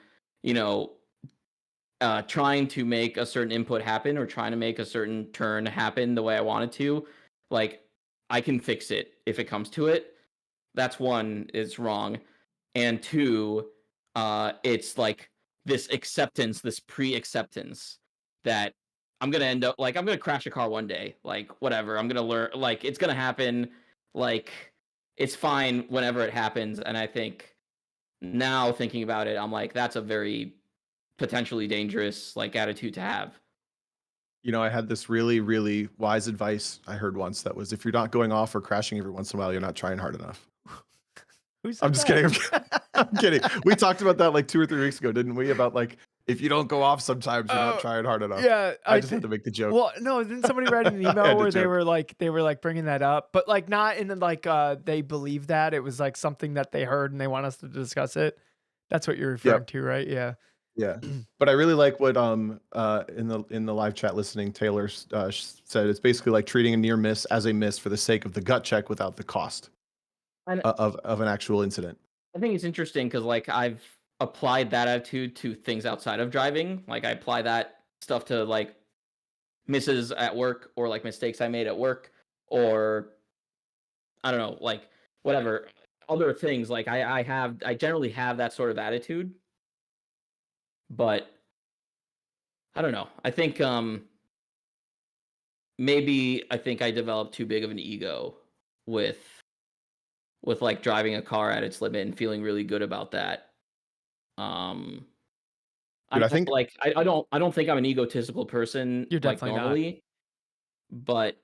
trying to make a certain input happen or trying to make a certain turn happen the way I want it to. Like, I can fix it if it comes to it. That's one, is wrong. And two, it's like this acceptance, this pre-acceptance that I'm gonna end up like, I'm gonna crash a car one day. Like, whatever. I'm gonna learn, like, it's gonna happen. Like, it's fine whenever it happens. And I think now thinking about it, I'm like, that's a very potentially dangerous like attitude to have. I had this really, really wise advice I heard once that was, if you're not going off or crashing every once in a while, you're not trying hard enough. Who said I'm just that? kidding. I'm kidding. We talked about that like 2 or 3 weeks ago, didn't we? About like if you don't go off sometimes, you're not Oh, trying hard enough. yeah, I just had to make the joke. well, no, didn't somebody write an I email had to where they joke. were like bringing that up, but like not in the like they believe that it was like something that they heard and they want us to discuss it. That's what you're referring Yep. to, right? Yeah. Yeah. But I really like what in the live chat listening Taylor said. It's basically like treating a near miss as a miss for the sake of the gut check without the cost And of an actual incident. I think it's interesting because like I've applied that attitude to things outside of driving. Like I apply that stuff to like misses at work or like mistakes I made at work or I don't know, like whatever other things. Like I generally have that sort of attitude, but I don't know. I think maybe I think I developed too big of an ego with like driving a car at its limit and feeling really good about that. Um Dude, I think like I don't think I'm an egotistical person You're like definitely not. normally, but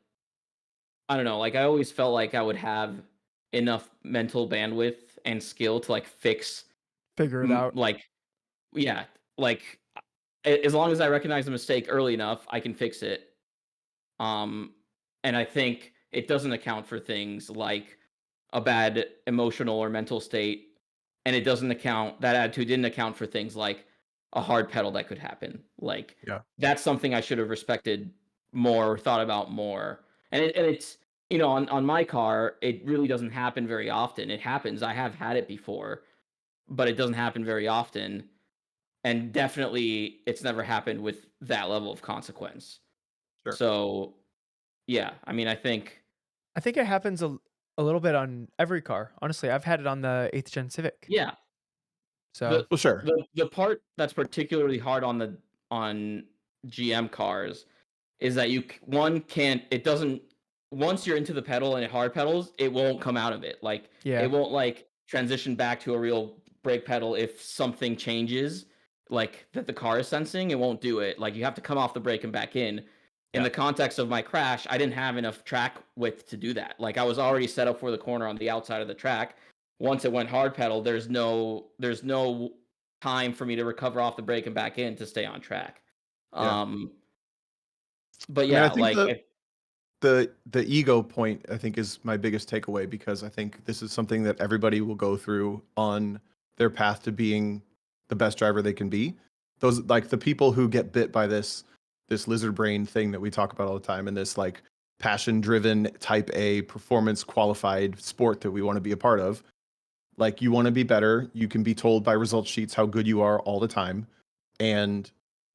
I don't know, like I always felt like I would have enough mental bandwidth and skill to like fix Figure it out. like yeah, like as long as I recognize the mistake early enough, I can fix it. Um and I think it doesn't account for things like a bad emotional or mental state, and it doesn't account that attitude didn't account for things like a hard pedal that could happen. Like yeah. that's something I should have respected more, thought about more. And it's on my car, it really doesn't happen very often. It happens. I have had it before, but it doesn't happen very often. And definitely it's never happened with that level of consequence. Sure. So yeah, I mean I think it happens a little bit on every car. Honestly, I've had it on the 8th gen Civic. yeah. So Well, sure. The part that's particularly hard on GM cars is that it doesn't once you're into the pedal and it hard pedals, it won't come out of it. Like yeah, it won't like transition back to a real brake pedal if something changes like that the car is sensing, it won't do it. Like you have to come off the brake and back in. In Yeah. the context of my crash, I didn't have enough track width to do that. Like I was already set up for the corner on the outside of the track. Once it went hard pedal, there's no time for me to recover off the brake and back in to stay on track. Yeah. But I mean, I yeah, think like the ego point I think is my biggest takeaway, because I think this is something that everybody will go through on their path to being the best driver they can be. Those like the people who get bit by this lizard brain thing that we talk about all the time, and this like passion driven type A performance qualified sport that we want to be a part of. Like you want to be better, you can be told by result sheets how good you are all the time, and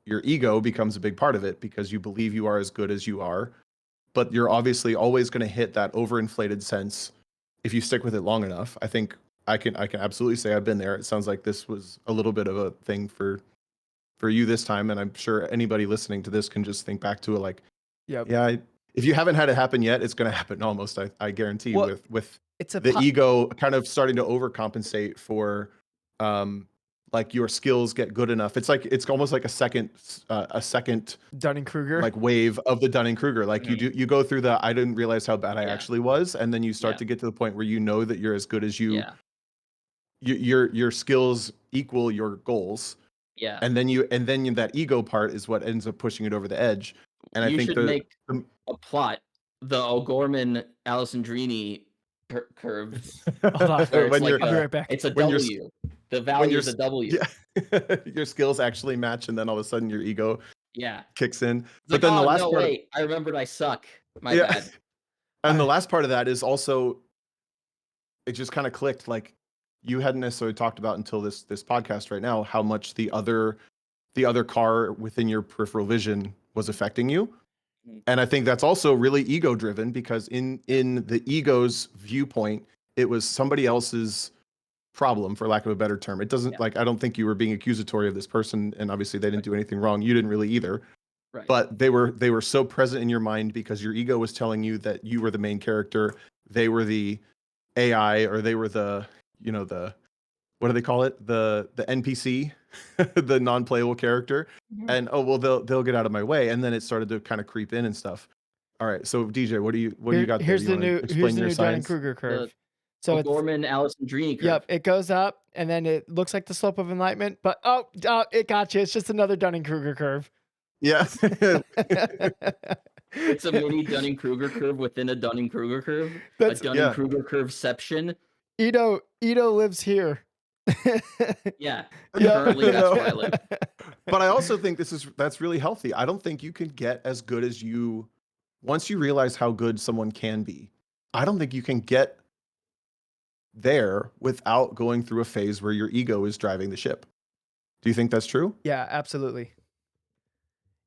your ego becomes a big part of it because you believe you are as good as you are. But you're obviously always going to hit that overinflated sense if you stick with it long enough. I think I can absolutely say I've been there. It sounds like this was a little bit of a thing for you this time, and I'm sure anybody listening to this can just think back to it like, yep. yeah, if you haven't had it happen yet, it's going to happen almost. I guarantee you, Well, with it's a the ego kind of starting to overcompensate for like your skills get good enough. It's almost like a second Dunning-Kruger. like wave of the Dunning-Kruger. Like you go through the I didn't realize how bad I Yeah. actually was, and then you start Yeah. to get to the point where you know that you're as good as you. yeah. Your skills equal your goals, Yeah. and then that ego part is what ends up pushing it over the edge. And I You think should make a plot, the O'Gorman Alessandrini curve. Hold on. Where When it's you're- like I'll be right back. it's a when you're- W. The value is a W. yeah, your skills actually match, and then all of a sudden your ego Yeah. kicks in. It's But like, then the oh, last no, part of- wait, I remembered I suck. My Yeah. bad. And the last part of that is also, it just kind of clicked. Like you hadn't necessarily talked about until this podcast right now, how much the other car within your peripheral vision was affecting you. Mhm. And I think that's also really ego driven, because in the ego's viewpoint, it was somebody else's problem, for lack of a better term. It doesn't Yeah. like, I don't think you were being accusatory of this person, and obviously they didn't do anything wrong. You didn't really either. Right. But they were so present in your mind because your ego was telling you that you were the main character. They were the AI, or they were the what do they call it? The NPC, the non-playable character. Mhm. And oh well, they'll get out of my way. And then it started to kind of creep in and stuff. All right, so DJ, what do you got there? Here's You the wanna new explain your science? Dunning-Kruger curve. So it's Gorman Alessandrini curve. yep, it goes up and then it looks like the slope of enlightenment, but it got you. It's just another Dunning-Kruger curve. Yeah. It's a mini Dunning-Kruger curve within a Dunning-Kruger curve. That's a Dunning-Kruger curveception. Ido lives here. Yeah. Yeah. Currently, that's where I live. But I also think that's really healthy. I don't think you can get as good as you once you realize how good someone can be. I don't think you can get there without going through a phase where your ego is driving the ship. Do you think that's true? Yeah, absolutely.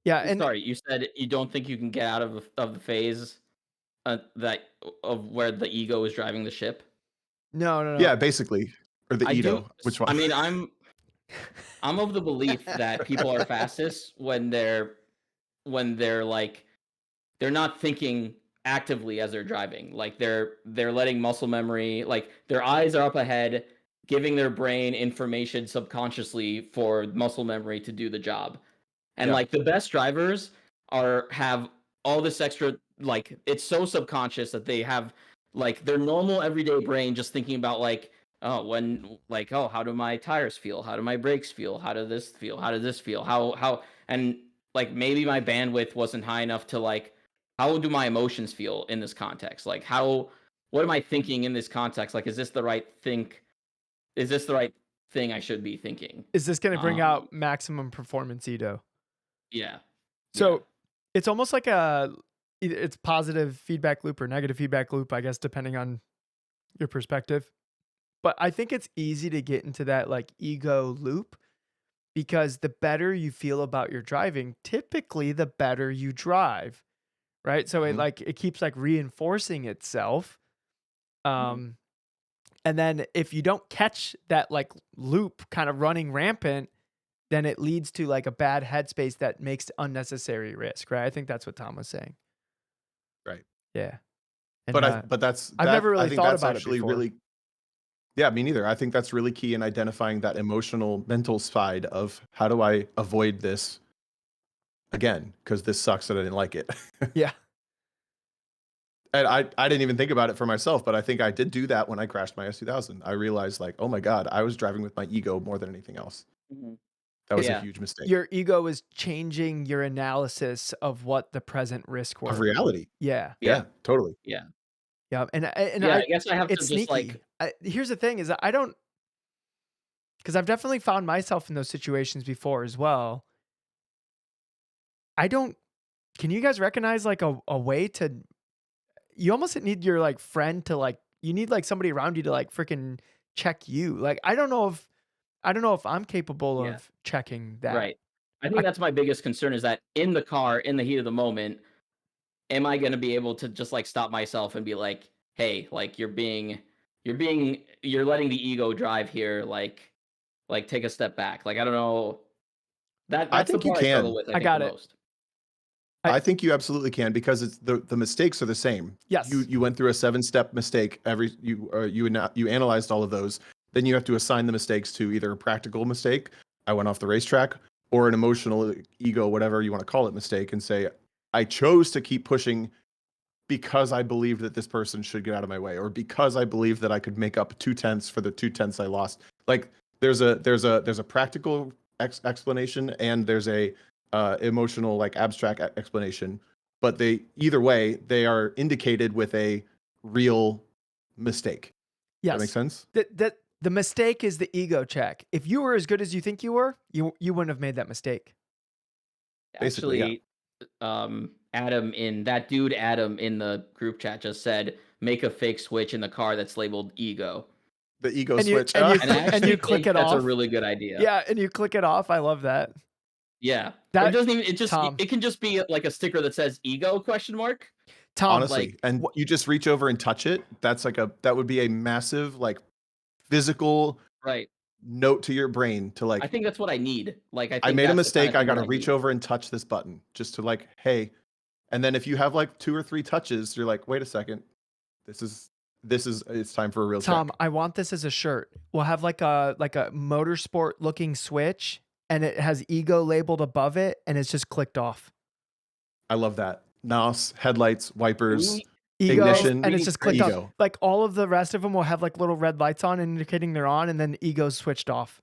Yeah, and Sorry, you said you don't think you can get out of the phase that of where the ego is driving the ship? no. Yeah, basically. Or the I Ido. do. Which one? I mean, I'm of the belief that people are fastest when they're like they're not thinking actively as they're driving. Like they're letting muscle memory, like their eyes are up ahead, giving their brain information subconsciously for muscle memory to do the job. And Yeah. like the best drivers have all this extra, like it's so subconscious that they have like their normal everyday brain just thinking about like, oh, how do my tires feel? How do my brakes feel? How does this feel? How does this feel? How and like maybe my bandwidth wasn't high enough to like, how do my emotions feel in this context? Like what am I thinking in this context? Like, is this the right thing? Is this the right thing I should be thinking? is this going to bring out maximum performance, Ido? Yeah. So it's almost like it's positive feedback loop or negative feedback loop, I guess, depending on your perspective. But I think it's easy to get into that like ego loop because the better you feel about your driving, typically the better you drive, right? So it keeps like reinforcing itself. And then if you don't catch that like loop kind of running rampant, then it leads to like a bad headspace that makes unnecessary risk, right? I think that's what Tom was saying. Right. Yeah. And, But that's I've never really I think thought that's about it actually before. really Yeah, me neither. I think that's really key in identifying that emotional mental side of how do I avoid this again because this sucks that I didn't like it. Yeah. And I didn't even think about it for myself, but I think I did do that when I crashed my S2000. I realized like, oh my God, I was driving with my ego more than anything else. That was a huge mistake. Your ego is changing your analysis of what the present risk were. Of reality. Yeah. Yeah, totally. Yeah. Yeah. And I guess I have to it's just sneaky. like. Here's the thing is I don't, because I've definitely found myself in those situations before as well. Can you guys recognize like a way to, you almost need your like friend to like, you need like somebody around you to like freaking check you. Like, I don't know if I'm capable of checking that. Right. I think that's my biggest concern is that in the car, in the heat of the moment, am I going to be able to just like stop myself and be like, hey, like you're letting the ego drive here. Like take a step back. Like, I don't know. That's I think the part you I struggle can. with. I got the it. most. I think you absolutely can because it's the mistakes are the same. Yes. You went through a 7-step mistake. You analyzed all of those. Then you have to assign the mistakes to either a practical mistake, I went off the racetrack, or an emotional ego, whatever you want to call it, mistake, and say, I chose to keep pushing because I believed that this person should get out of my way, or because I believed that I could make up 2/10 for the 2/10 I lost. Like there's a practical explanation and there's a emotional like abstract explanation, but either way they are indicated with a real mistake. Yes. That makes sense? That the mistake is the ego check. If you were as good as you think you were, you wouldn't have made that mistake. Basically, Actually, Adam in the group chat just said, make a fake switch in the car that's labeled ego. The ego And switch. and you click it off. That's a really good idea. Yeah, and you click it off. I love that. Yeah. That it doesn't even, Tom. it can just be like a sticker that says ego ? Tom, Honestly, like, and you just reach over and touch it. That would be a massive like physical right. note to your brain to like, I think that's what I need. Like, I made a that's the kind mistake. of I thing got to that reach need. over and touch this button just to like, hey. And then if you have like 2 or 3 touches, you're like, wait a second, it's time for a real Tom, check. I want this as a shirt. We'll have like a motorsport looking switch, and it has ego labeled above it, and it's just clicked off. I love that. NOS, headlights, wipers. Ego, Ignition, and it's just clicked off. ego. Like all of the rest of them will have like little red lights on indicating they're on, and then ego's switched off.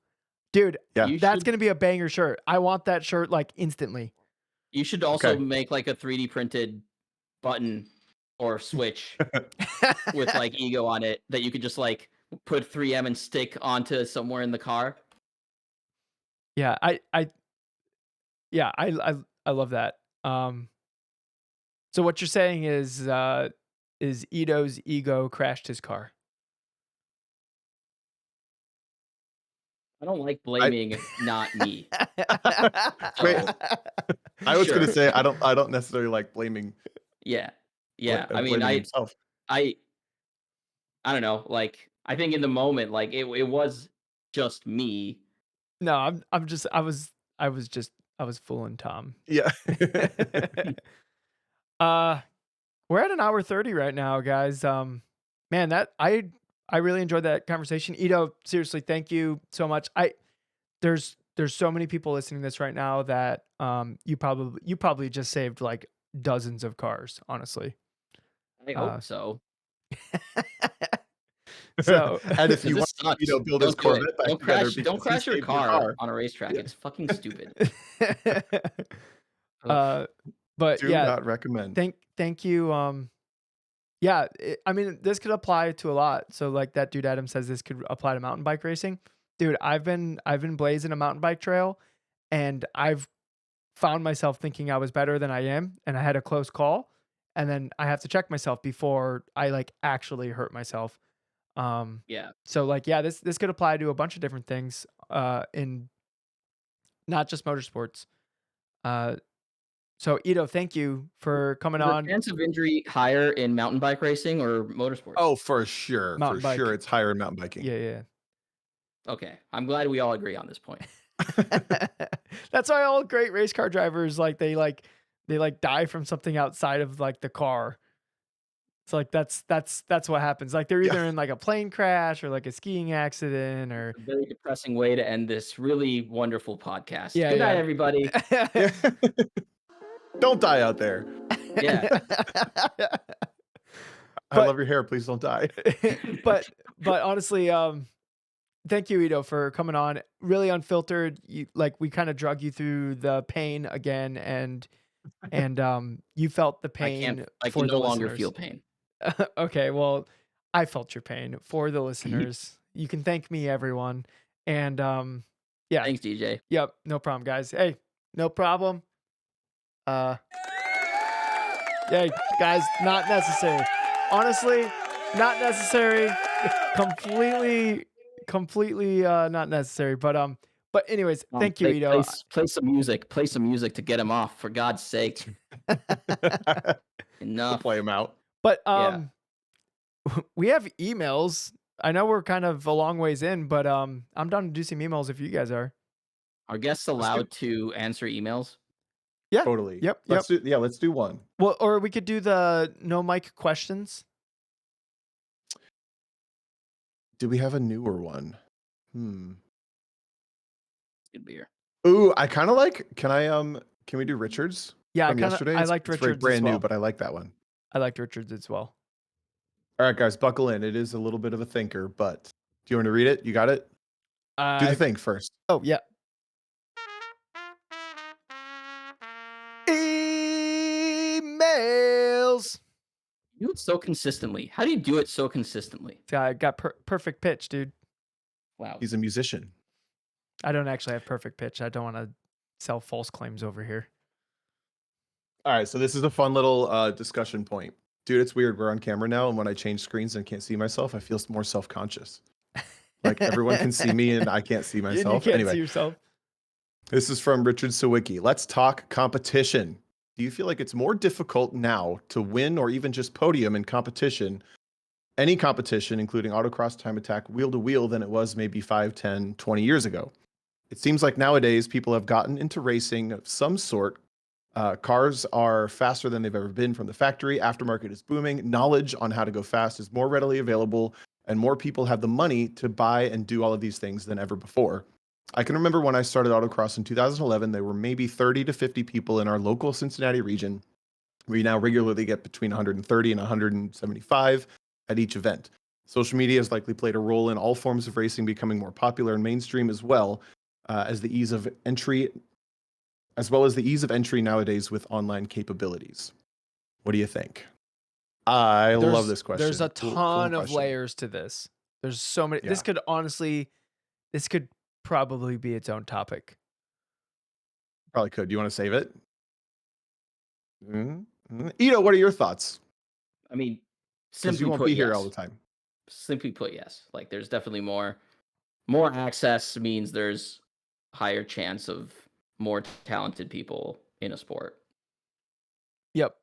Dude, Yeah. that's gonna be a banger shirt. I want that shirt like instantly. You should also Okay. make like a 3D printed button or switch with like ego on it that you could just like put 3M and stick onto somewhere in the car. Yeah, I love that. So what you're saying is Ido's ego crashed his car. I don't like blaming not me. Wait, So, I was gonna sure. say I don't necessarily like blaming. Yeah. I mean, blaming himself. I don't know. Like, I think in the moment, like it was just me. No, I was fooling Tom. Yeah. We're at an hour 30 right now, guys. Man, that I really enjoyed that conversation. Ido, seriously, thank you so much. There's so many people listening to this right now that you probably just saved like dozens of cars, honestly. I hope so. So, and if 'Cause you this want, sucks. build Don't his do it. Corvette back Don't together crash. Don't because he crash your saved car on a racetrack. Yeah. It's fucking stupid. But Do yeah, not recommend. thank you. Yeah, I mean, this could apply to a lot. So like that dude Adam says, this could apply to mountain bike racing. Dude, I've been blazing a mountain bike trail, and I've found myself thinking I was better than I am, and I had a close call, and then I have to check myself before I like actually hurt myself. Yeah. So like, yeah, this could apply to a bunch of different things, in not just motorsports. So Ido, thank you for coming Is on. the chance of injury higher in mountain bike racing or motorsports? Oh, for sure. Mountain For sure. bike. It's higher in mountain biking. Yeah. Okay. I'm glad we all agree on this point. That's why all great race car drivers they die from something outside of like the car. It's like that's what happens. Like they're either in like a plane crash or like a skiing accident or A very depressing way to end this really wonderful podcast. Yeah, Good night, yeah. everybody. Yeah. Don't die out there. Yeah. I love your hair. Please don't die. but honestly, thank you, Ido, for coming on. Really unfiltered. We kind of drug you through the pain again, and you felt the pain. I for can the no longer listeners. feel pain. Okay, well, I felt your pain for the listeners. You can thank me, everyone. And yeah. Thanks, DJ. Yep, no problem, guys. Hey, no problem. Yeah, guys, not necessary. Honestly, not necessary. Completely not necessary. But anyways, thank you, Ido. Play some music. Play some music to get him off, for God's sake. Enough. Play him out. But Yeah. we have emails. I know we're kind of a long ways in, but I'm down to do some emails if you guys are. Are guests allowed to answer emails? Yeah. Totally. Yep. Let's do one. Well, or we could do the no mic questions. Do we have a newer one? Good beer. Ooh, I kind of like. Can we do Richards? Yeah, from yesterday. I liked it's very Richards brand as well. new, but I like that one. I liked Richards as well. All right, guys, buckle in. It is a little bit of a thinker, but do you want to read it? You got it? Do the thing first. Oh, yeah. Emails. You do it so consistently. How do you do it so consistently? I got perfect pitch, dude. Wow. He's a musician. I don't actually have perfect pitch. I don't want to sell false claims over here. All right, so this is a fun little discussion point. Dude, it's weird. We're on camera now, and when I change screens and can't see myself, I feel more self-conscious. Like everyone can see me, and I can't see myself. You can't see yourself. This is from Richard Sawicki. Let's talk competition. Do you feel like it's more difficult now to win or even just podium in competition, any competition, including autocross, time attack, wheel to wheel, than it was maybe 5, 10, 20 years ago? It seems like nowadays people have gotten into racing of some sort. Cars are faster than they've ever been from the factory. Aftermarket is booming. Knowledge on how to go fast is more readily available, and more people have the money to buy and do all of these things than ever before. I can remember when I started autocross in 2011, there were maybe 30 to 50 people in our local Cincinnati region. We now regularly get between 130 and 175 at each event. Social media has likely played a role in all forms of racing becoming more popular and mainstream as well as the ease of entry, nowadays with online capabilities. What do you think? I love this question. There's a Cool ton of question. layers to this. There's so many. Yeah. This could probably be its own topic. Probably could. Do you want to save it? Mm-hmm. Ido, what are your thoughts? I mean, Because you simply won't put, be here yes. all the time. Simply put, yes. Like there's definitely more access means there's higher chance of more talented people in a sport. Yep.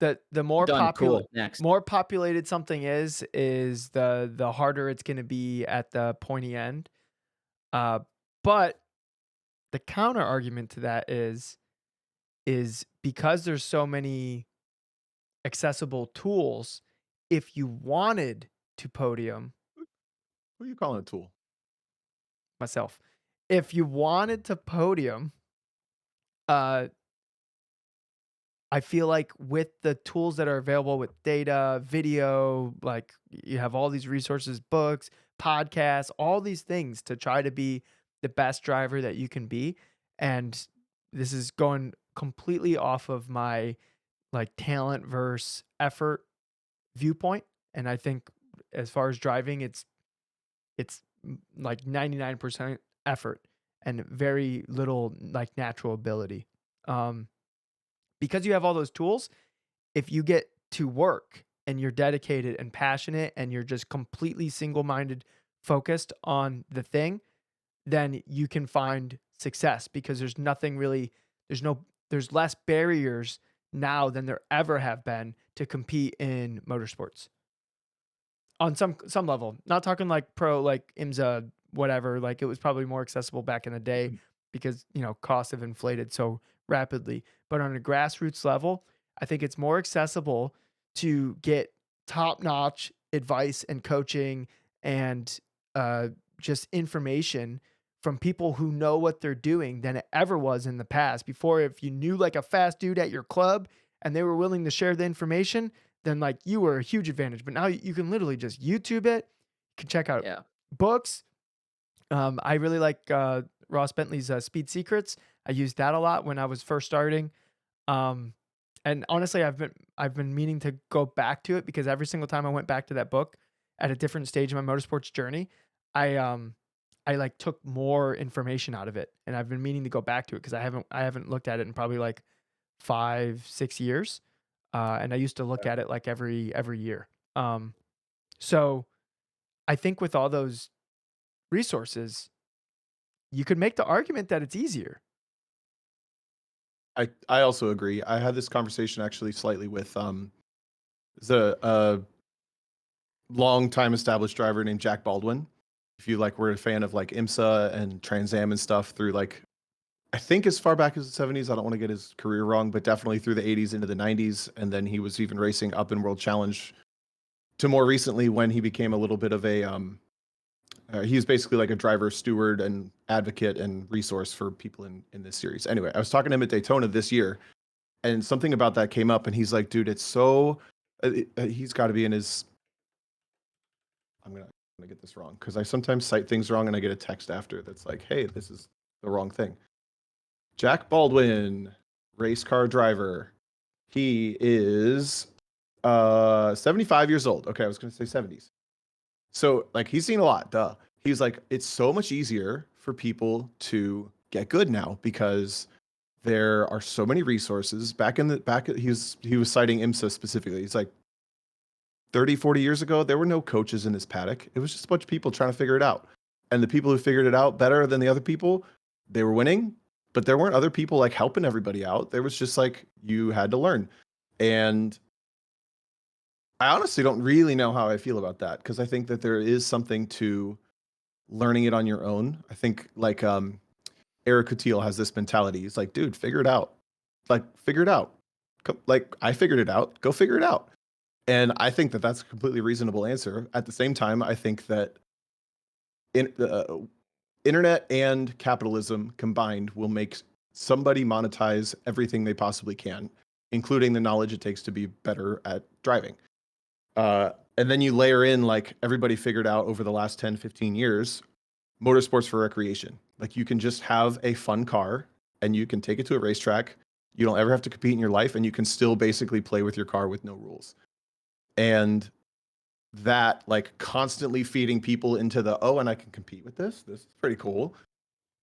The more Done. Cool. Next. more populated something is the harder it's going to be at the pointy end. But the counter argument to that is because there's so many accessible tools, if you wanted to podium, Who are you calling a tool? myself, if you wanted to podium, I feel like with the tools that are available with data, video, like you have all these resources, books, podcasts, all these things to try to be the best driver that you can be. And this is going completely off of my like talent versus effort viewpoint. And I think as far as driving, it's like 99% effort and very little like natural ability. Because you have all those tools, if you get to work and you're dedicated and passionate and you're just completely single-minded focused on the thing, then you can find success because there's less barriers now than there ever have been to compete in motorsports. On some level, not talking like pro, like IMSA, whatever, like it was probably more accessible back in the day because, costs have inflated so rapidly. But on a grassroots level, I think it's more accessible to get top-notch advice and coaching and just information from people who know what they're doing than it ever was in the past. Before, if you knew like a fast dude at your club and they were willing to share the information, then like you were a huge advantage. But now you can literally just YouTube it. You can check out books. I really like Ross Bentley's Speed Secrets. I used that a lot when I was first starting. And honestly, I've been meaning to go back to it because every single time I went back to that book at a different stage of my motorsports journey, I like took more information out of it, and I've been meaning to go back to it because I haven't looked at it in probably like 5-6 years. And I used to look at it like every year. So I think with all those resources, you could make the argument that it's easier. I also agree. I had this conversation actually slightly with the long time established driver named Jack Baldwin. If you were a fan of like IMSA and Trans Am and stuff through I think as far back as the 70s, I don't want to get his career wrong, but definitely through the 80s into the 90s. And then he was even racing up in World Challenge to more recently when he became a little bit of a, he's basically like a driver steward and advocate and resource for people in this series. Anyway, I was talking to him at Daytona this year and something about that came up and he's like, dude, it's so, he's got to be in his, I'm going to get this wrong because I sometimes cite things wrong and I get a text after that's like, hey, this is the wrong thing. Jack Baldwin, race car driver. He is 75 years old. Okay, I was going to say 70s. So he's seen a lot, duh. He's like, it's so much easier for people to get good now because there are so many resources. He was citing IMSA specifically. He's like 30, 40 years ago, there were no coaches in this paddock. It was just a bunch of people trying to figure it out. And the people who figured it out better than the other people, they were winning. But there weren't other people helping everybody out. There was just you had to learn. And I honestly don't really know how I feel about that because I think that there is something to learning it on your own. I think Eric Coutil has this mentality. He's like, dude, figure it out. Figure it out. I figured it out. Go figure it out. And I think that that's a completely reasonable answer. At the same time, I think that internet and capitalism combined will make somebody monetize everything they possibly can. including the knowledge it takes to be better at driving. And then you layer in like everybody figured out over the last 10, 15 years, motorsports for recreation. Like you can just have a fun car and you can take it to a racetrack. You don't ever have to compete in your life and you can still basically play with your car with no rules. And that like constantly feeding people into the, oh, and I can compete with this. This is pretty cool.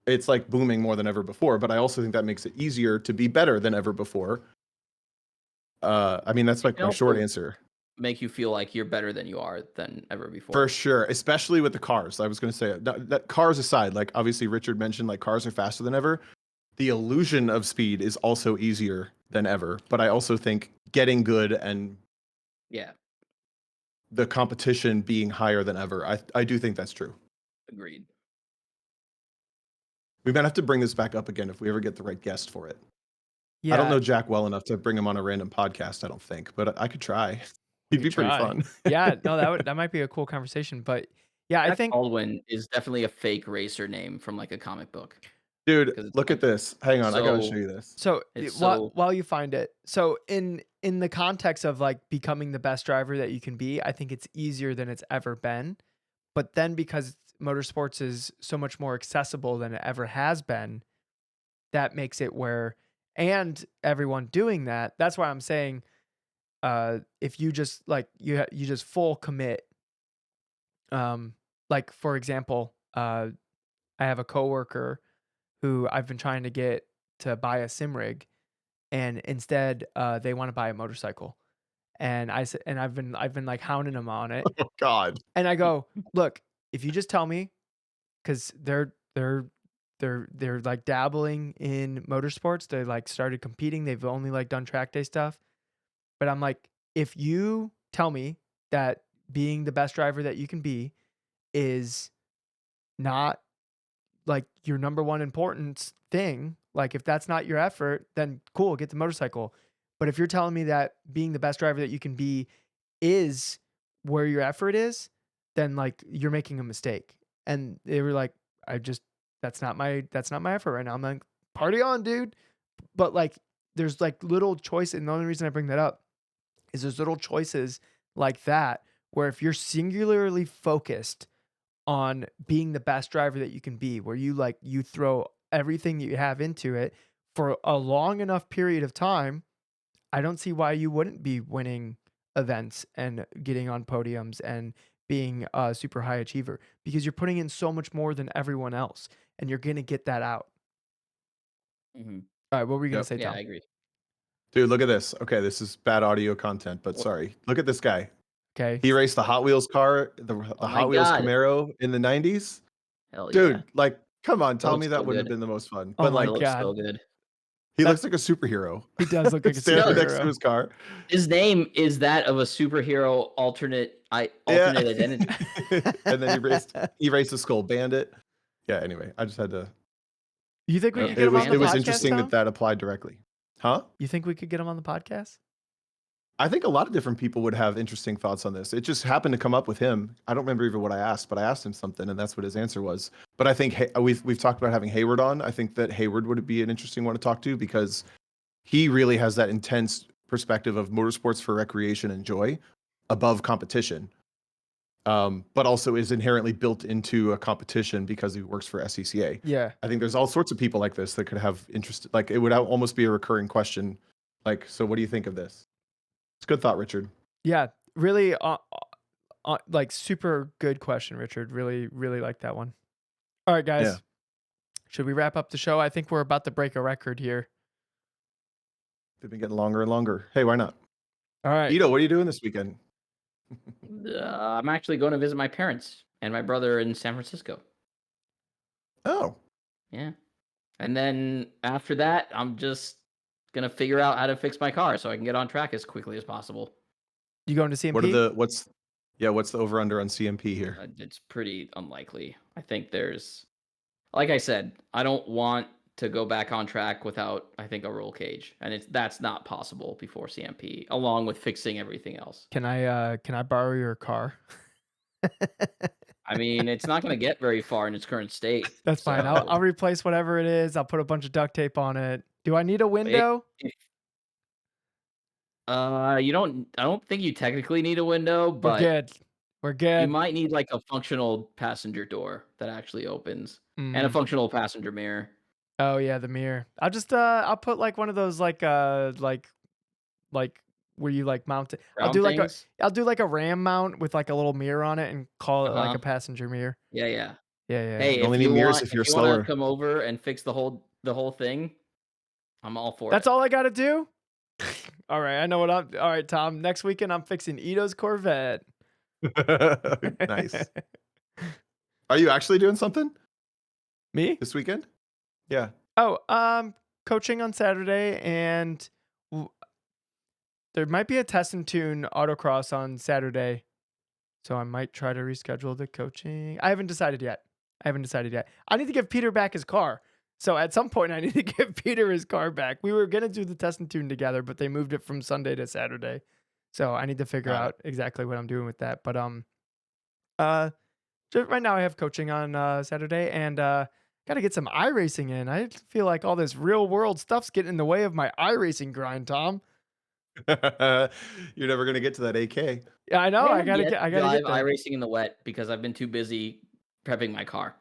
It's like booming more than ever before, but I also think that makes it easier to be better than ever before. I mean, that's like my short answer. Make you feel like you're better than you are than ever before. For sure, especially with the cars. I was going to say that cars aside, like obviously Richard mentioned, like cars are faster than ever. The illusion of speed is also easier than ever. But I also think getting good and the competition being higher than ever, I do think that's true. Agreed. We might have to bring this back up again if we ever get the right guest for it. Yeah. I don't know Jack well enough to bring him on a random podcast, I don't think, but I could try. He'd be pretty fun. Yeah, no, that might be a cool conversation. But yeah, Jack I think Baldwin is definitely a fake racer name from like a comic book. Dude, look at this. Hang on, I gotta show you this. So while you find it, so in the context of like becoming the best driver that you can be, I think it's easier than it's ever been. But then because motorsports is so much more accessible than it ever has been, that makes it where, and everyone doing that, that's why I'm saying, if you just like you just full commit, like for example, I have a coworker who I've been trying to get to buy a sim rig, and instead they want to buy a motorcycle, and I've been like hounding them on it. Oh God! And I go, look, if you just tell me, because they're like dabbling in motorsports, they like started competing. They've only like done track day stuff, but I'm like, if you tell me that being the best driver that you can be is not like your number one importance thing, like if that's not your effort, then cool, get the motorcycle. But if you're telling me that being the best driver that you can be is where your effort is, then like you're making a mistake. And they were like, that's not my effort right now. I'm like, party on, dude. But like there's like little choices, and the only reason I bring that up is there's little choices like that where if you're singularly focused on being the best driver that you can be, where you throw everything that you have into it for a long enough period of time, I don't see why you wouldn't be winning events and getting on podiums and being a super high achiever, because you're putting in so much more than everyone else and you're going to get that out. Mm-hmm. All right. What were you going to say, Tom? Yeah, I agree. Dude, look at this. Okay, this is bad audio content, but sorry. Look at this guy. Okay. He raced the Hot Wheels car, the Hot Wheels Camaro in the 90s. Hell yeah. Dude, like, come on, tell me that so wouldn't good. have been the most fun. Oh But my like, Looks so good. He looks like a superhero. He does look like a Standing next to superhero. his car. His name is that of a superhero alternate identity. And then he raced a Skull Bandit. Yeah, anyway, I just had to. You think we could get him on the podcast? It was interesting that applied directly. Huh? You think we could get him on the podcast? I think a lot of different people would have interesting thoughts on this. It just happened to come up with him. I don't remember even what I asked, but I asked him something, and that's what his answer was. But I think we've talked about having Hayward on. I think that Hayward would be an interesting one to talk to because he really has that intense perspective of motorsports for recreation and joy above competition, but also is inherently built into a competition because he works for SCCA. Yeah. I think there's all sorts of people like this that could have interest. Like it would almost be a recurring question. Like, so what do you think of this? It's a good thought, Richard. Yeah, really, like super good question, Richard. Really, really like that one. All right, guys. Yeah. Should we wrap up the show? I think we're about to break a record here. They've been getting longer and longer. Hey, why not? All right. Ido, what are you doing this weekend? I'm actually going to visit my parents and my brother in San Francisco. Oh. Yeah. And then after that, I'm just going to figure out how to fix my car so I can get on track as quickly as possible. You going to CMP? What's the over under on CMP here? It's pretty unlikely. I think like I said, I don't want to go back on track without, I think, a roll cage, and that's not possible before CMP, along with fixing everything else. Can I borrow your car? I mean, it's not going to get very far in its current state. That's fine. I'll replace whatever it is. I'll put a bunch of duct tape on it. Do I need a window? I don't think you technically need a window, We're but good. We're you good. might need like a functional passenger door that actually opens and a Mm. functional passenger mirror. Oh yeah, the mirror. I'll put like one of those like where you like mount it. Round things. I'll do like a ram mount with like a little mirror on it and call it like Uh-huh. a passenger mirror. Yeah, yeah. Yeah. Hey, You only need mirrors if if you're you want to slower. come over and fix the whole thing, I'm all for That's it. all I got to do? All right, I know what I'm. All right, Tom. Next weekend I'm fixing Ido's Corvette. Nice. Are you actually doing something Me? this weekend? Yeah. Oh, coaching on Saturday, and w- there might be a test and tune autocross on Saturday, so I might try to reschedule the coaching. I haven't decided yet. I need to give Peter back his car. So at some point, I need to give Peter his car back. We were gonna do the test and tune together, but they moved it from Sunday to Saturday. So I need to figure Got out exactly what I'm doing with that. But just right now I have coaching on Saturday, and got to get some iRacing in. I feel like all this real world stuff's getting in the way of my iRacing grind, Tom. it. You're never gonna get to that AK. Yeah, I know. I have gotta yet get. I to gotta drive get there. iRacing in the wet because I've been too busy prepping my car.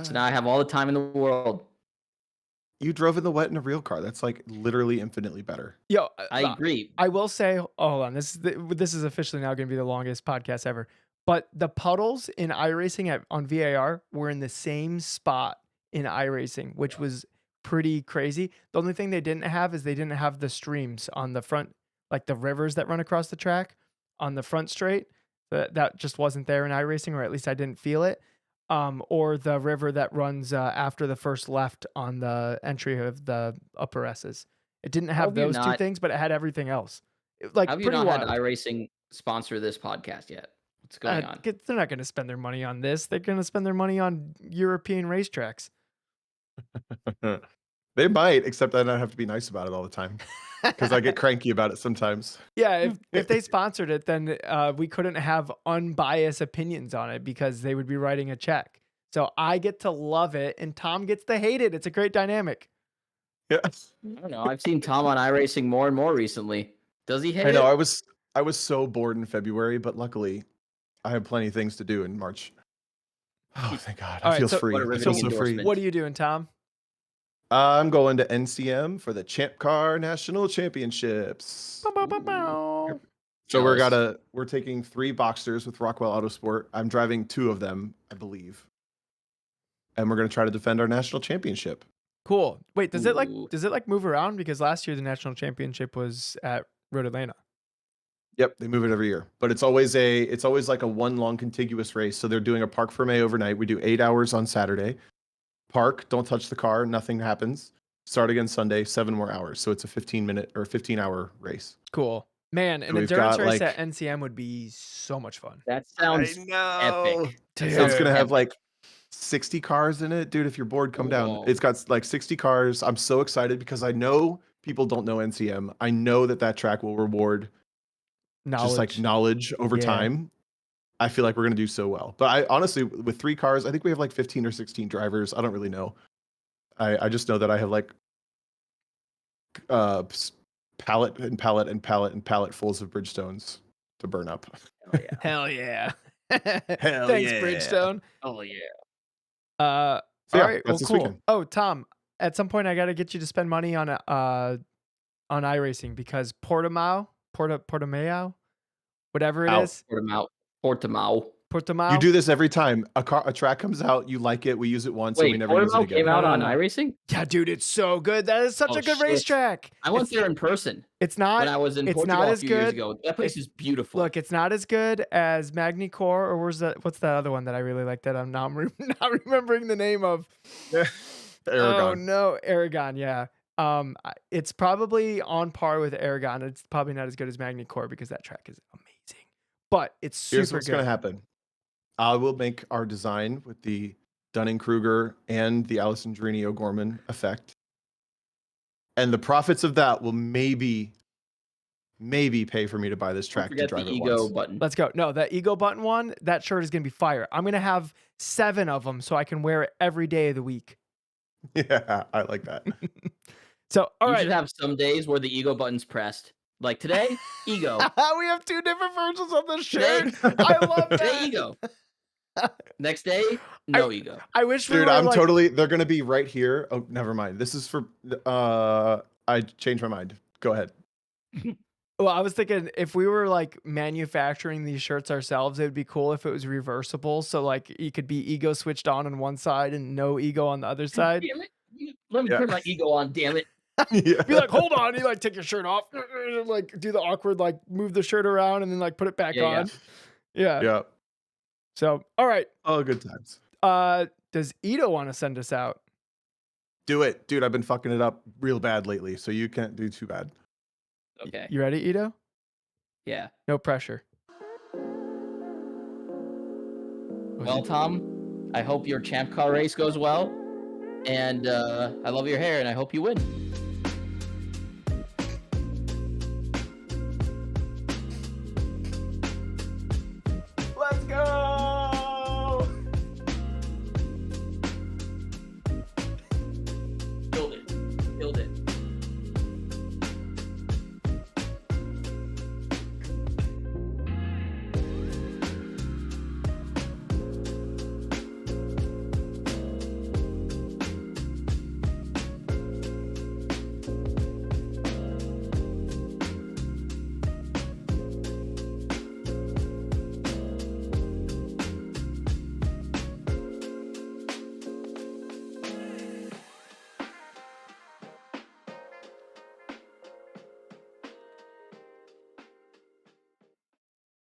So Uh, now I have all the time in the world. You drove in the wet in a real car. That's like literally infinitely better. Yo, I agree. I will say, hold on. This is officially now going to be the longest podcast ever. But the puddles in iRacing on VAR were in the same spot in iRacing, which was pretty crazy. The only thing they didn't have is they didn't have the streams on the front, like the rivers that run across the track on the front straight. That just wasn't there in iRacing, or at least I didn't feel it. Or the river that runs after the first left on the entry of the upper S's. It didn't How have have you those two not things, but it had everything else. Like have you pretty not had wild. iRacing sponsor this podcast yet? What's going on? They're not going to spend their money on this. They're going to spend their money on European racetracks. They might, except I have to be nice about it all the time because I get cranky about it sometimes. Yeah, if they sponsored it, then we couldn't have unbiased opinions on it because they would be writing a check. So I get to love it, and Tom gets to hate it. It's a great dynamic. Yes. I don't know. I've seen Tom on iRacing more and more recently. Does he hate I know. it? I was so bored in February, but luckily I have plenty of things to do in March. Oh, thank God. All I right, feel so- free. What a I riveting feel so free. endorsement. What are you doing, Tom? I'm going to NCM for the Champ Car National Championships. Bow, bow, bow, bow. So Jealous. we're taking 3 Boxsters with Rockwell Autosport. I'm driving 2 of them, I believe. And we're going to try to defend our national championship. Cool. Wait, does it Ooh. move around? Because last year the national championship was at Road Atlanta. Yep, they move it every year. But it's always like a one long contiguous race. So they're doing a park for May overnight. We do 8 hours on Saturday. Park, don't touch the car, nothing happens. Start again Sunday, 7 more hours. So it's a 15-minute or 15-hour race. Cool. Man, an we've endurance got, race like- at NCM would be so much fun. That sounds epic. Dude. So it's gonna have Epic. like 60 cars in it, dude. If you're bored, come down. Whoa. It's got like 60 cars. I'm so excited because I know people don't know NCM. I know that track will reward just like knowledge over Yeah. time. I feel like we're gonna do so well. But I honestly, with 3 cars, I think we have like 15 or 16 drivers. I don't really know. I just know that I have like pallet and pallet and pallet and pallet fulls of Bridgestones to burn up. Hell yeah. Hell yeah. Hell Thanks, yeah. Bridgestone. Oh yeah. So All yeah, right, well, that's this cool. weekend. Oh, Tom, at some point I got to get you to spend money on iRacing because Portimao, whatever it Out. is, Portimao. Portimao. You do this every time a track comes out. You like it. We use it once, and we Wait, never use it Portimao again. came out No, on no. iRacing? Yeah, dude, it's so good. That is such Oh, a good shit. racetrack. I went It's- there in person It's not. when I was in it's Portugal not a as few years good. ago. That place is beautiful. Look, it's not as good as Magny Core, or what's that other one that I really like that I'm not remembering the name of? Oh Aragon. no, Aragon, yeah. It's probably on par with Aragon. It's probably not as good as Magny Core because that track is amazing. But it's super Here's what's good. going to happen. I will make our design with the Dunning-Kruger and the Allison Drini O'Gorman effect. And the profits of that will maybe pay for me to buy this Don't track to forget drive the it ego once. button. Let's go. No, that Ego Button one, that shirt is going to be fire. I'm going to have 7 of them so I can wear it every day of the week. Yeah, I like that. So, all You right. should have some days where the ego button's pressed. Like today, ego. We have 2 different versions of the Today, shirt. I love that. today, ego. Next day, no ego. I wish we Dude, were I'm like, totally. They're gonna be right here. Oh, never mind. This is for. I changed my mind. Go ahead. well, I was thinking if we were like manufacturing these shirts ourselves, it would be cool if it was reversible. So like you could be ego switched on one side and no ego on the other side. Damn it. Let me turn my ego on, damn it. Yeah. Be like, hold on, you like take your shirt off, like do the awkward, like move the shirt around and then like put it back Yeah, on. Yeah. Yeah. So, all right. Oh, good times. Does Ido want to send us out? Do it, dude. I've been fucking it up real bad lately, so you can't do too bad. Okay. You ready, Ido? Yeah. No pressure. Well, Tom, I hope your champ car race goes well. And I love your hair and I hope you win.